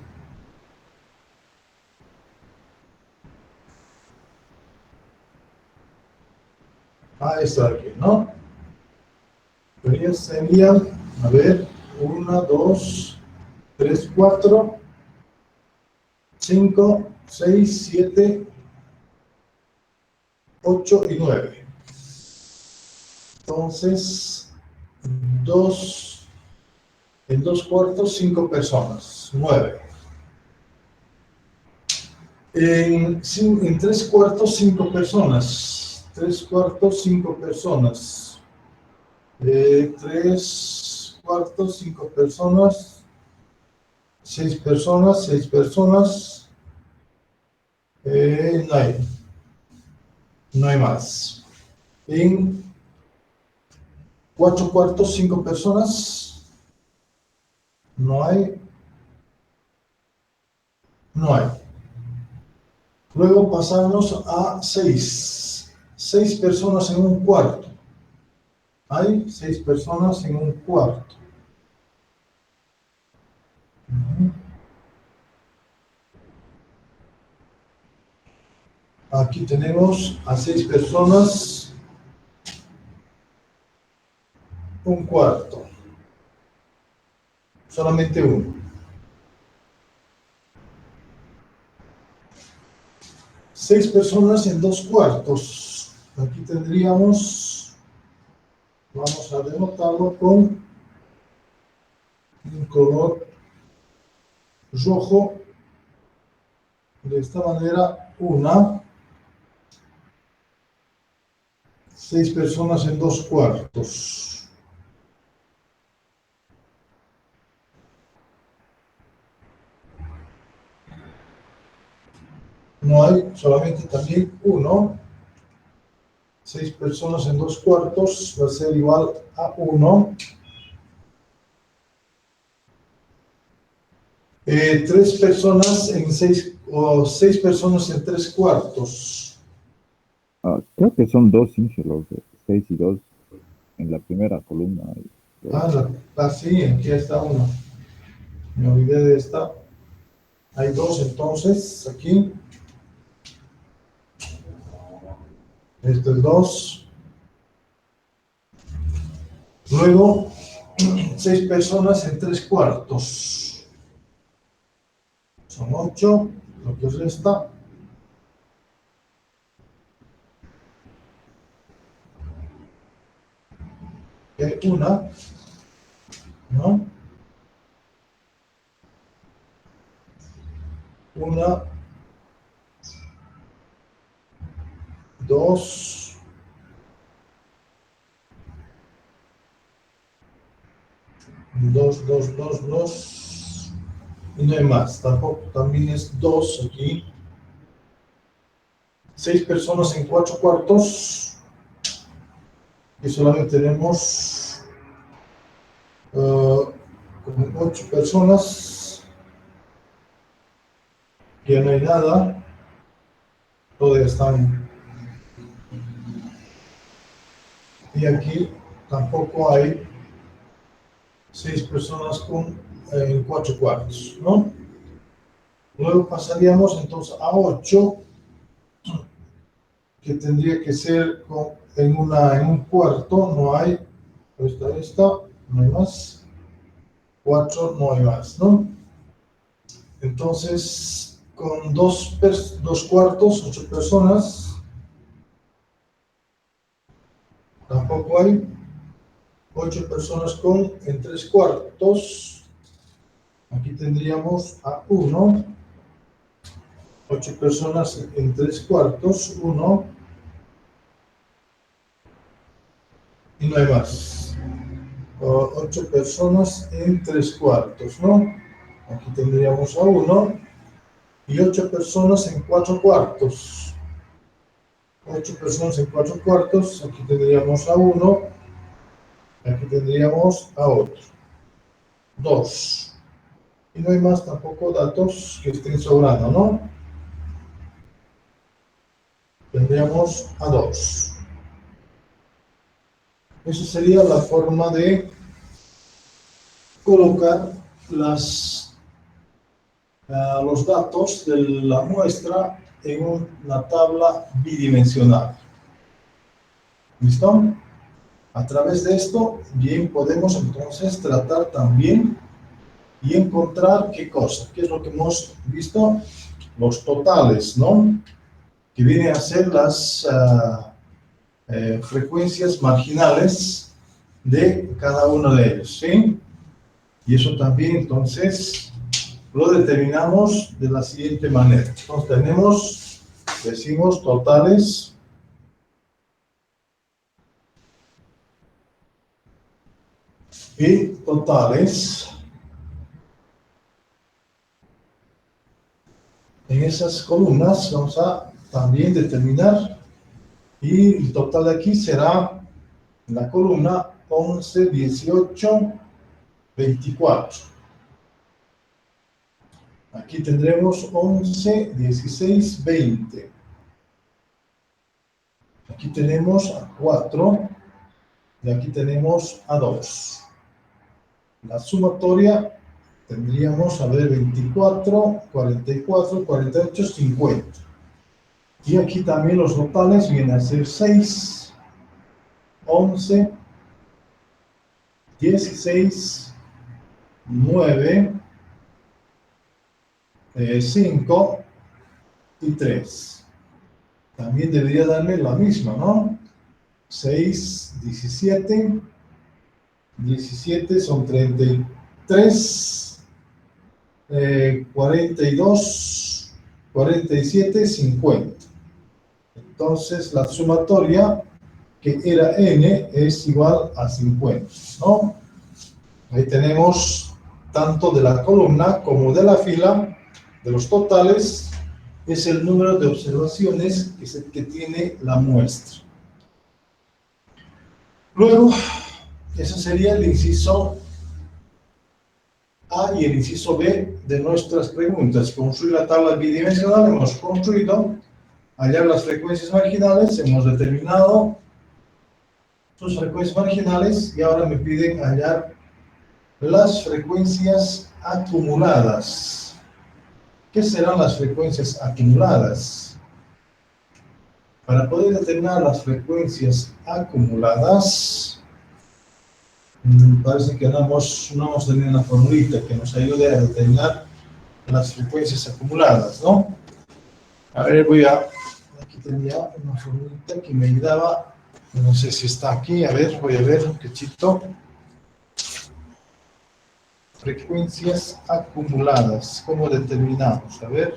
Speaker 1: Está aquí, ¿no? Serían, a ver, 1, 2, 3, 4, 5, 6, 7, 8 y 9. Entonces, 2 en 2 cuartos, 5 personas, 9. En 3 cuartos, 5 personas. 3 cuartos, 5 personas. 3 cuartos, 5 personas. 6 personas, 6 personas. No hay más. En 4 cuartos, 5 personas. No hay. No hay. Luego pasamos a 6. 6 personas en un cuarto. Hay 6 personas en un cuarto. Aquí tenemos a 6 personas, un cuarto. Solamente uno. 6 personas en 2 cuartos. Aquí tendríamos, vamos a denotarlo con un color rojo. De esta manera, 6 personas en 2 cuartos. No hay, solamente también uno. 6 personas en 2 cuartos va a ser igual a 1. 3 personas en 6, o 6 personas en 3 cuartos.
Speaker 2: Creo que son dos íntegros, 6 y 2 en la primera columna.
Speaker 1: Sí, aquí está uno. Me olvidé de esta. Hay 2 entonces, aquí. Esto es 2. Luego, 6 personas en 3 cuartos. Son 8, lo que resta. Una, ¿no? Una, 2, 2, 2, 2, 2. Y no hay más. Tampoco, también es 2 aquí. 6 personas en 4 cuartos. Y solamente tenemos 8 personas. Ya no hay nada. Todas están. Y aquí tampoco hay 6 personas en 4 cuartos, ¿no? Luego pasaríamos entonces a 8, que tendría que ser en un cuarto. No hay. Esta, no hay más. 4, no hay más, ¿no? Entonces, con 2 cuartos, 8 personas, tampoco hay. 8 personas en 3 cuartos. Aquí tendríamos a 1. 8 personas en 3 cuartos, 1. Y no hay más. 8 personas en 3 cuartos, ¿no? Aquí tendríamos a 1. Y 8 personas en 4 cuartos. 8 personas en 4 cuartos. Aquí tendríamos a 1. Aquí tendríamos a otro. 2. Y no hay más tampoco datos que estén sobrando, ¿no? Tendríamos a 2. Esa sería la forma de colocar los datos de la muestra en una tabla bidimensional. ¿Listo? A través de esto, bien, podemos entonces tratar también y encontrar qué cosa, qué es lo que hemos visto, los totales, ¿no? Que vienen a ser las frecuencias marginales de cada uno de ellos, ¿sí? Y eso también, entonces, lo determinamos de la siguiente manera. Entonces, decimos totales y totales. En esas columnas vamos a también determinar, y el total de aquí será la columna 11, 18, 24. Aquí tendremos 11, 16, 20. Aquí tenemos a 4 y aquí tenemos a 2. La sumatoria tendríamos a ver 24, 44, 48, 50. Y aquí también los totales vienen a ser 6, 11, 16, 9, 5 y 3. También debería darme la misma, ¿no? 6, 17, 17 son 33, 42, 47, 50. Entonces la sumatoria, que era n, es igual a 50, ¿no? Ahí tenemos tanto de la columna como de la fila, de los totales, es el número de observaciones que es el que tiene la muestra. Luego, ese sería el inciso A y el inciso B de nuestras preguntas. Construir la tabla bidimensional, hemos construido, hallar las frecuencias marginales, hemos determinado sus frecuencias marginales y ahora me piden hallar las frecuencias acumuladas. ¿Qué serán las frecuencias acumuladas? Para poder determinar las frecuencias acumuladas, parece que no hemos tenido una formulita que nos ayude a determinar las frecuencias acumuladas, ¿no? A ver, aquí tenía una formulita que me ayudaba, no sé si está aquí, a ver, voy a ver un cachito. Frecuencias acumuladas, ¿cómo determinamos? A ver.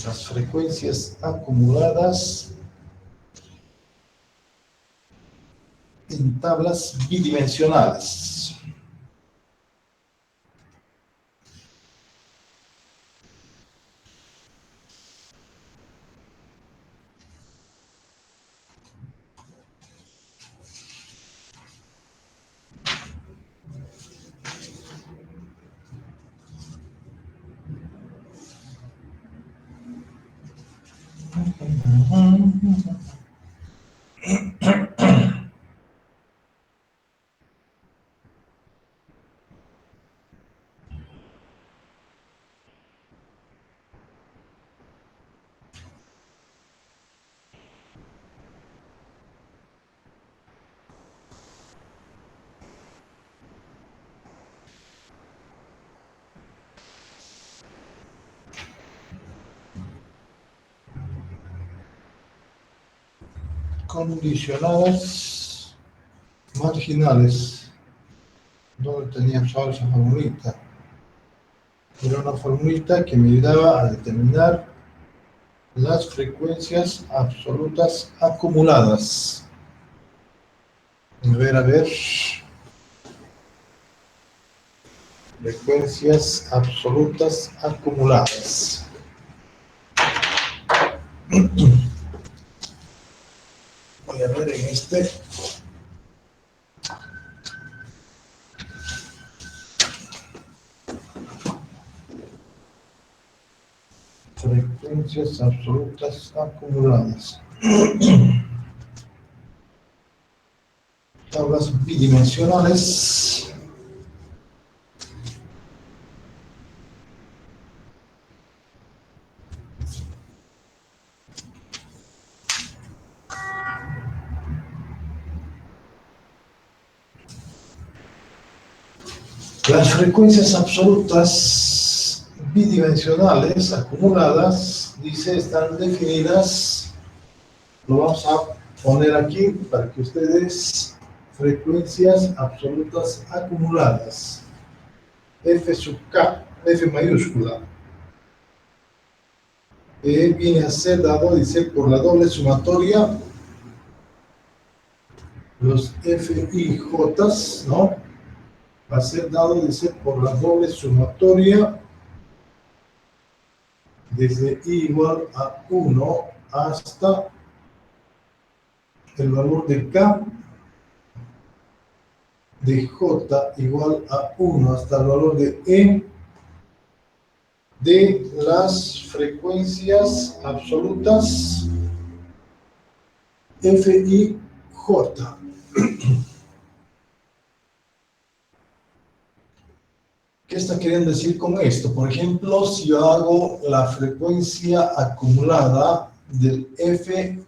Speaker 1: Las frecuencias acumuladas en tablas bidimensionales. Condicionadas marginales. ¿Dónde tenía esa formulita? Era una formulita que me ayudaba a determinar las frecuencias absolutas acumuladas. A ver. Frecuencias absolutas acumuladas. Voy a ver en este. Frecuencias absolutas acumuladas. Tablas bidimensionales. Las frecuencias absolutas bidimensionales acumuladas, dice, están definidas. Lo vamos a poner aquí para que ustedes, frecuencias absolutas acumuladas, F sub K, F mayúscula, viene a ser dado, dice, por la doble sumatoria los F y J, ¿no? Va a ser dado, dice, por la doble sumatoria desde I igual a 1 hasta el valor de K de J igual a 1 hasta el valor de E de las frecuencias absolutas F y J. ¿Qué está queriendo decir con esto? Por ejemplo, si yo hago la frecuencia acumulada del F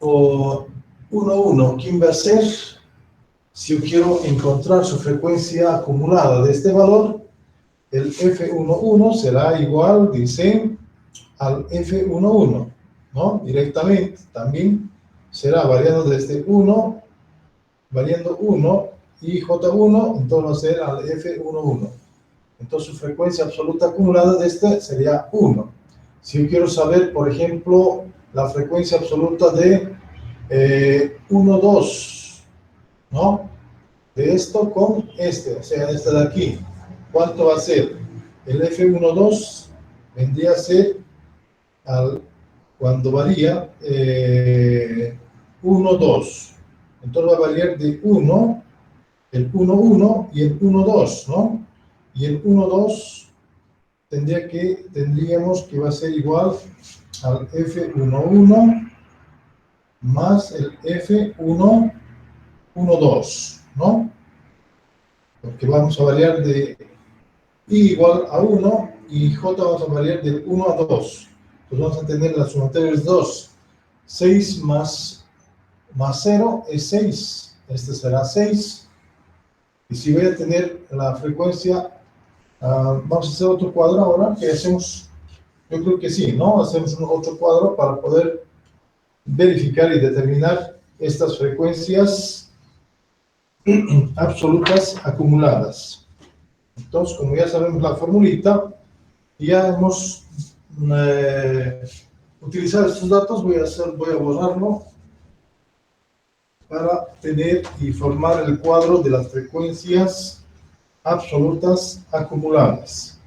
Speaker 1: o 1, ¿quién va a ser? Si yo quiero encontrar su frecuencia acumulada de este valor, el F11 será igual, dice, al F11, ¿no? Directamente, también será variando desde 1, variando 1 y J1, entonces va a ser al F11. Entonces su frecuencia absoluta acumulada de este sería 1. Si yo quiero saber, por ejemplo, la frecuencia absoluta de 1, 2, ¿no? De esto con este, o sea, este de aquí, ¿cuánto va a ser? El F12 vendría a ser, cuando varía, 1, 2. Entonces va a variar de 1, el 1, 1 y el 1, 2, ¿no? Y el 1, 2 tendríamos que va a ser igual al F11 más el F1, 1, 2, ¿no? Porque vamos a variar de I igual a 1 y J vamos a variar de 1 a 2. Entonces vamos a tener las sumatorias 2. 6 más 0 es 6. Este será 6. Y si voy a tener la frecuencia, vamos a hacer otro cuadro ahora, que hacemos, yo creo que sí, ¿no? Hacemos un otro cuadro para poder verificar y determinar estas frecuencias absolutas acumuladas. Entonces, como ya sabemos la formulita, ya hemos utilizado estos datos, voy a borrarlo para tener y formar el cuadro de las frecuencias absolutas acumuladas.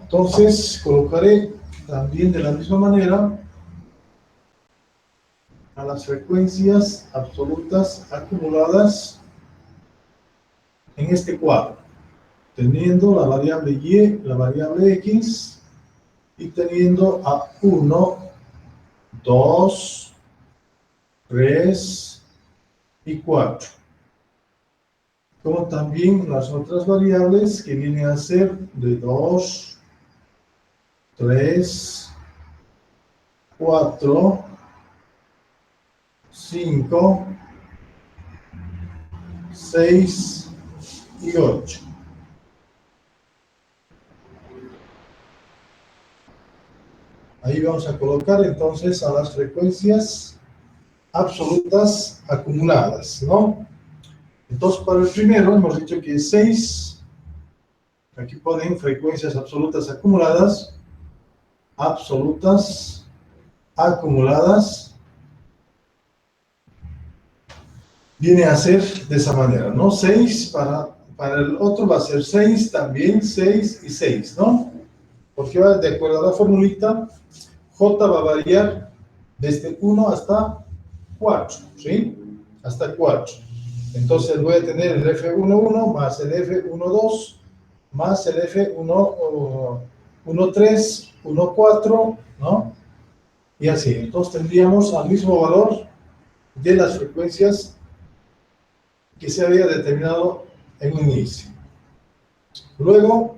Speaker 1: Entonces, colocaré también de la misma manera a las frecuencias absolutas acumuladas en este cuadro, teniendo la variable y, la variable x, y teniendo a 1, 2, 3 y 4. Como también las otras variables que vienen a ser de 2, 3, 4, 5, 6 y 8. Ahí vamos a colocar entonces a las frecuencias absolutas acumuladas, ¿no? Entonces, para el primero hemos dicho que es 6. Aquí ponen frecuencias absolutas acumuladas. Absolutas acumuladas. Viene a ser de esa manera, ¿no? 6 para el otro va a ser 6 también, 6 y 6, ¿no? Porque va de acuerdo a la formulita, J va a variar desde 1 hasta 4, ¿sí? Hasta 4. Entonces voy a tener el F11 más el F12 más el F13, 14, ¿no? Y así. Entonces tendríamos al mismo valor de las frecuencias que se había determinado en un inicio. Luego,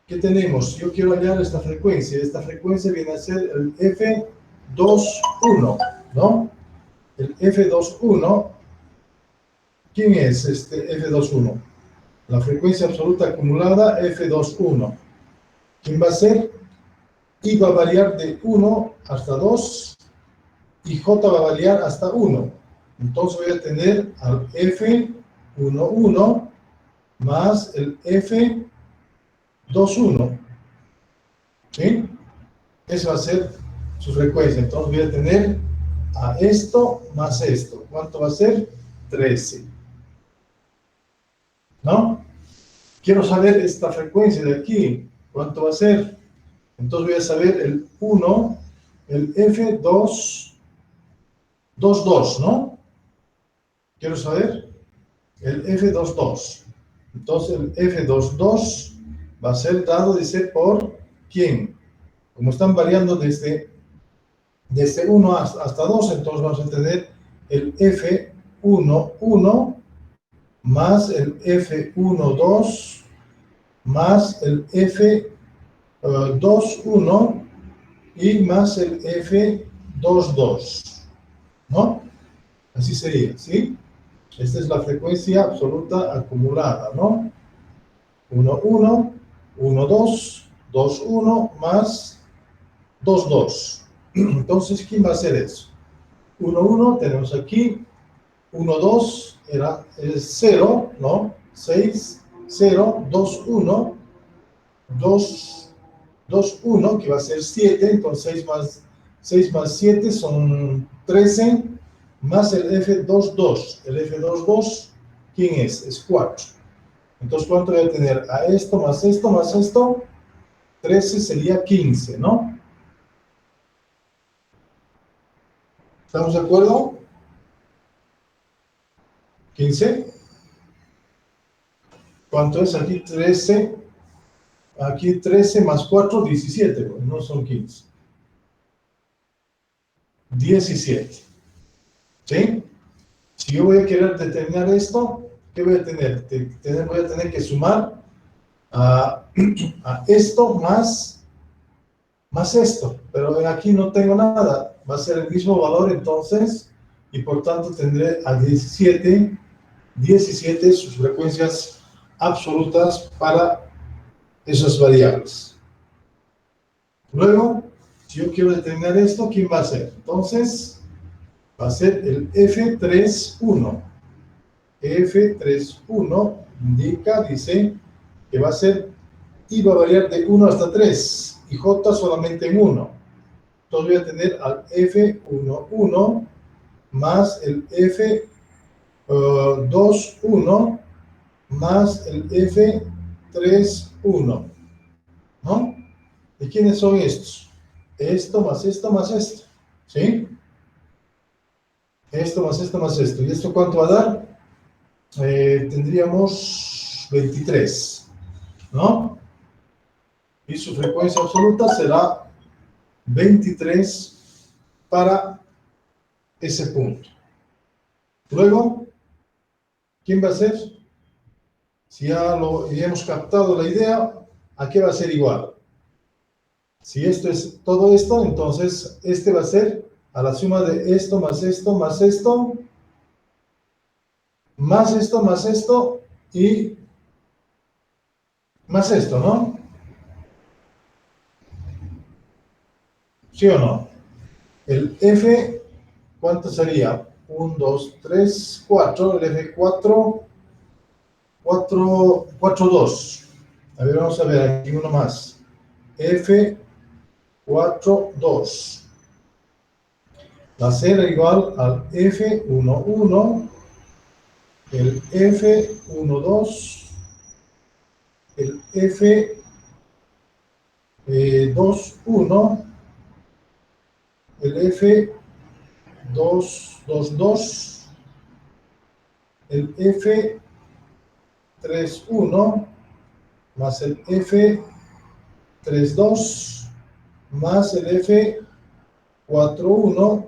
Speaker 1: ¿qué tenemos? Yo quiero hallar esta frecuencia. Esta frecuencia viene a ser el F21, ¿no? El F21, ¿quién es este F21? La frecuencia absoluta acumulada F21. ¿Quién va a ser? I va a variar de 1 hasta 2 y J va a variar hasta 1. Entonces voy a tener al F11 más el F21. ¿Sí? Esa va a ser su frecuencia. Entonces voy a tener a esto más esto. ¿Cuánto va a ser? 13. ¿No? Quiero saber esta frecuencia de aquí. ¿Cuánto va a ser? Entonces voy a saber el 1, el F2, 22, ¿no? Quiero saber el F22. Entonces el F22 va a ser dado, dice, por ¿quién? Como están variando desde 1 hasta 2, entonces vamos a tener el F11 más el F12 más el F21 y más el F22, ¿no? Así sería, ¿sí? Esta es la frecuencia absoluta acumulada, ¿no? 1, 1, 1, 2, 2, 1 más 2, 2. Entonces, ¿quién va a hacer eso? 1, 1, tenemos aquí, 1, 2, es 0, ¿no? 6, 0, 2, 1, 2, 2, 1, que va a ser 7, entonces 6 más 7 son 13, más el F22. El F22, ¿quién es? Es 4. Entonces, ¿cuánto voy a tener? A esto, más esto, más esto, 13 sería 15, ¿no? ¿Estamos de acuerdo? 15. ¿Cuánto es aquí? 13. Aquí 13 más 4, 17. Pues no son 15. 17. ¿Sí? Si yo voy a querer determinar esto, ¿qué voy a tener? Voy a tener que sumar a esto más esto. Pero aquí no tengo nada. Va a ser el mismo valor entonces. Y por tanto tendré a 17 sus frecuencias absolutas para esas variables. Luego, si yo quiero determinar esto, ¿quién va a ser? Entonces, va a ser el F31. F31 indica, dice, que va a ser, y va a variar de 1 hasta 3, y J solamente en 1. Entonces voy a tener al F11 más el F21 más el F31, ¿no? ¿Y quiénes son estos? Esto más esto más esto, ¿sí? Esto más esto más esto. ¿Y esto cuánto va a dar? Tendríamos 23, ¿no? Y su frecuencia absoluta será 23 para ese punto. Luego, ¿quién va a ser? Si ya hemos captado la idea, ¿a qué va a ser igual? Si esto es todo esto, entonces este va a ser a la suma de esto más esto más esto, más esto y más esto, ¿no? ¿Sí o no? El F, ¿cuánto sería? 1, 2, 3, 4. El F4, 4, 4, 2. A ver, vamos a ver aquí uno más. F4, 2. Va a ser igual al F11, el F12, el F21, el F222, el F31, más el F32, más el F41,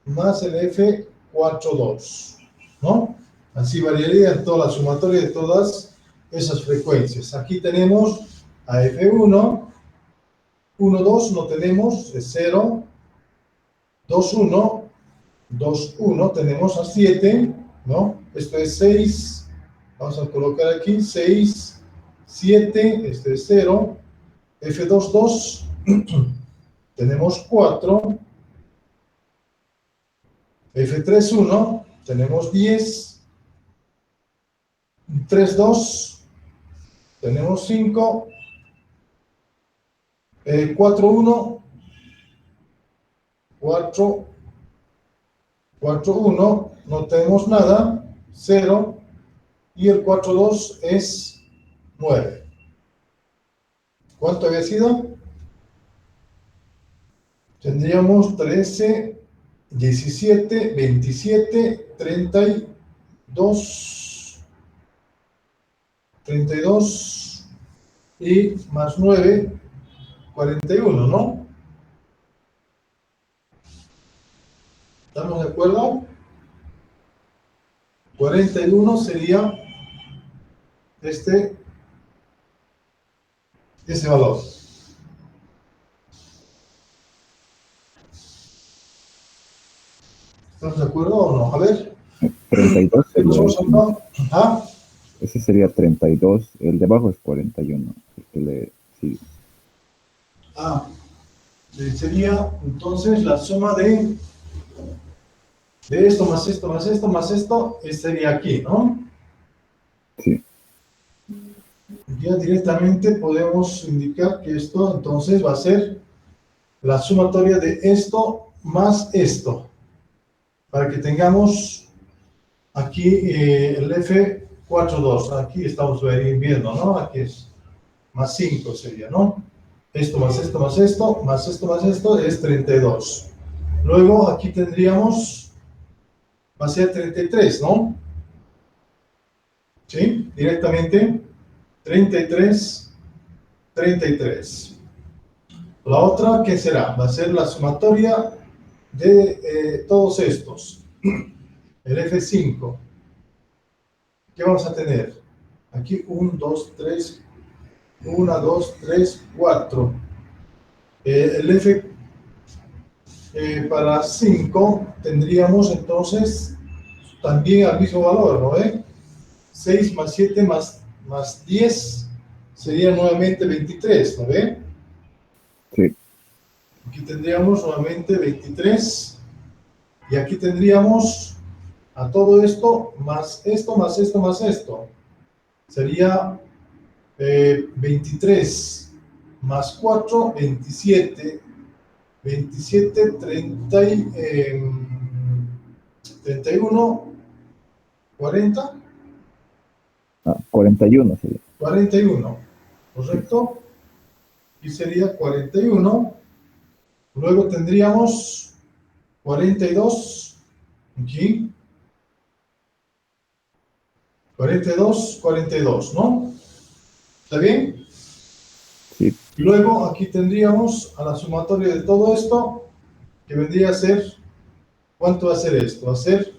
Speaker 1: más el F42, ¿no? Así variaría toda la sumatoria de todas esas frecuencias. Aquí tenemos a F1, 1, 2 no tenemos, es 0, 2, 1, 2, 1, tenemos a 7, ¿no? Esto es 6, vamos a colocar aquí 6, 7, este es 0, F22, tenemos 4, F31, tenemos 10, 3, 2, tenemos 5, 4, 1, 4, 4, 1, no tenemos nada, 0, y el 4, 2 es 9. ¿Cuánto había sido? Tendríamos 13, 17, 27, 32, 32 y más 9, 41, ¿no? ¿Estamos de acuerdo? 41 sería ese valor. ¿Estamos de acuerdo o no? A ver.
Speaker 2: 32 sería
Speaker 1: ¿Ah?
Speaker 2: ese sería 32, el de abajo es 41, el que le sigue.
Speaker 1: Sería entonces la suma de esto más esto más esto más esto, sería aquí, ¿no?
Speaker 2: Sí.
Speaker 1: Ya directamente podemos indicar que esto entonces va a ser la sumatoria de esto más esto, para que tengamos aquí el F42, aquí estamos viendo, ¿no? Aquí es más 5 sería, ¿no? Esto más esto más esto, más esto más esto es 32. Luego aquí tendríamos, va a ser 33, ¿no? ¿Sí? Directamente 33, 33. La otra, ¿qué será? Va a ser la sumatoria de todos estos. El F5. ¿Qué vamos a tener? Aquí 1, 2, 3, 1, 2, 3, 4. El F para 5 tendríamos entonces también al mismo valor, ¿no? 6 más 7 más 10 sería nuevamente 23, ¿no ve?
Speaker 2: Sí.
Speaker 1: Aquí tendríamos nuevamente 23 y aquí tendríamos a todo esto más esto más esto más esto. Sería 23 más 4, 27, 27, 30, 31, 40,
Speaker 2: 41 sería.
Speaker 1: 41,
Speaker 2: Sí.
Speaker 1: ¿correcto? Y sería 41. Luego tendríamos 42, aquí, 42, 42, ¿no? ¿Está bien?
Speaker 2: Sí.
Speaker 1: Y luego aquí tendríamos a la sumatoria de todo esto, que vendría a ser, ¿cuánto va a ser esto? Va a ser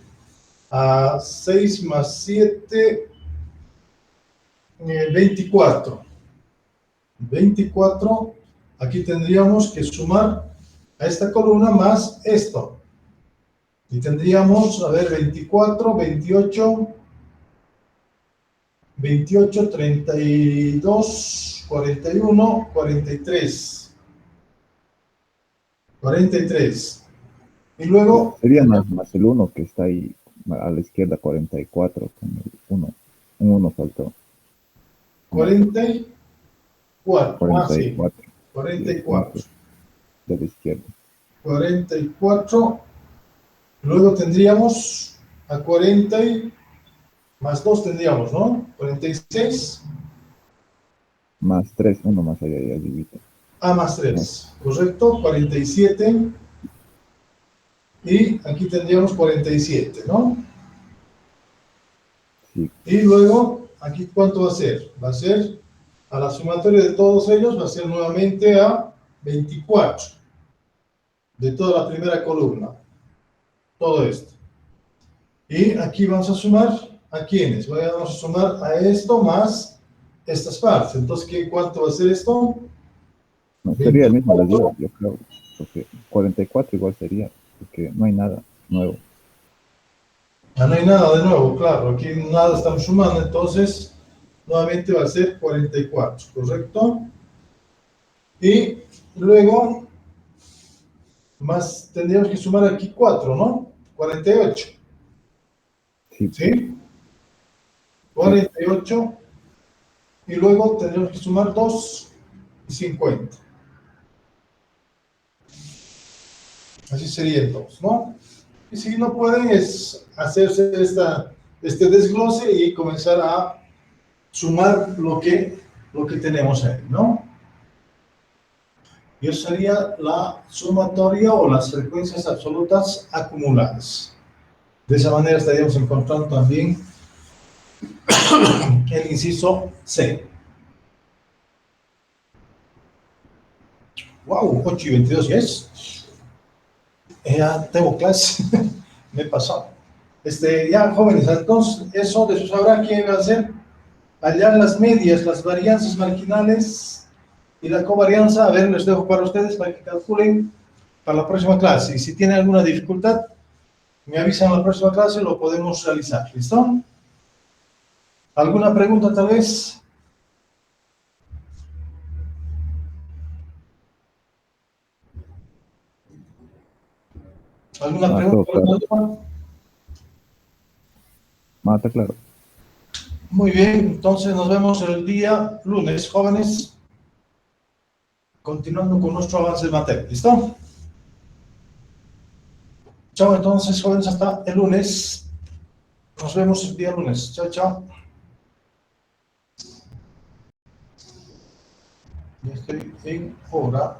Speaker 1: a 6 más 7, 24. 24, aquí tendríamos que sumar a esta columna más esto. Y tendríamos, a ver, 24, 28, 28, 32, 41, 43. 43. Y luego,
Speaker 2: Sería más el 1 que está ahí a la izquierda, 44 con el 1. Un 1 faltó.
Speaker 1: 44. Ah, sí.
Speaker 2: 44. Y el 1
Speaker 1: 44.
Speaker 2: de la izquierda.
Speaker 1: 44. Luego tendríamos a 40 más 2 tendríamos, ¿no? 46.
Speaker 2: Más 3, 1 más allá y arribita.
Speaker 1: Más 3. Correcto. 47. Y aquí tendríamos 47, ¿no?
Speaker 2: Sí.
Speaker 1: Y luego, aquí, ¿cuánto va a ser? Va a ser, a la sumatoria de todos ellos, va a ser nuevamente a 24. De toda la primera columna. Todo esto. Y aquí vamos a sumar, ¿a quiénes? Vamos a sumar a esto más estas partes. Entonces, ¿cuánto va a ser esto?
Speaker 2: No, sería el mismo
Speaker 1: 24.
Speaker 2: yo creo. Porque 44 igual sería. Porque no hay nada nuevo.
Speaker 1: No hay nada de nuevo, claro. Aquí nada estamos sumando. Entonces, nuevamente va a ser 44, ¿correcto? Y luego, más tendríamos que sumar aquí 4, ¿no? 48.
Speaker 2: Sí.
Speaker 1: ¿Sí? 48. Y luego tendríamos que sumar 2 y 50. Así sería entonces, ¿no? Y si no pueden, es hacerse este desglose y comenzar a sumar lo que tenemos ahí, ¿no? Y eso sería la sumatoria o las frecuencias absolutas acumuladas. De esa manera estaríamos encontrando también el inciso C. ¡Wow! 8:22 ya es. Ya tengo clase. Me he pasado. Ya, jóvenes, entonces, eso de eso sabrá quién va a hacer. Hallar las medias, las varianzas marginales y la covarianza. A ver, les dejo para ustedes para que calculen para la próxima clase. Y si tienen alguna dificultad, me avisan en la próxima clase, lo podemos realizar. ¿Listo? ¿Alguna pregunta tal vez? ¿Alguna
Speaker 2: Todo
Speaker 1: pregunta?
Speaker 2: claro.
Speaker 1: ¿Alguna duda?
Speaker 2: Mata claro.
Speaker 1: Muy bien, entonces nos vemos el día lunes, jóvenes, continuando con nuestro avance de materia. ¿Listo? Chao, entonces, jóvenes, hasta el lunes. Nos vemos el día lunes. Chao, chao. Ya estoy en hora.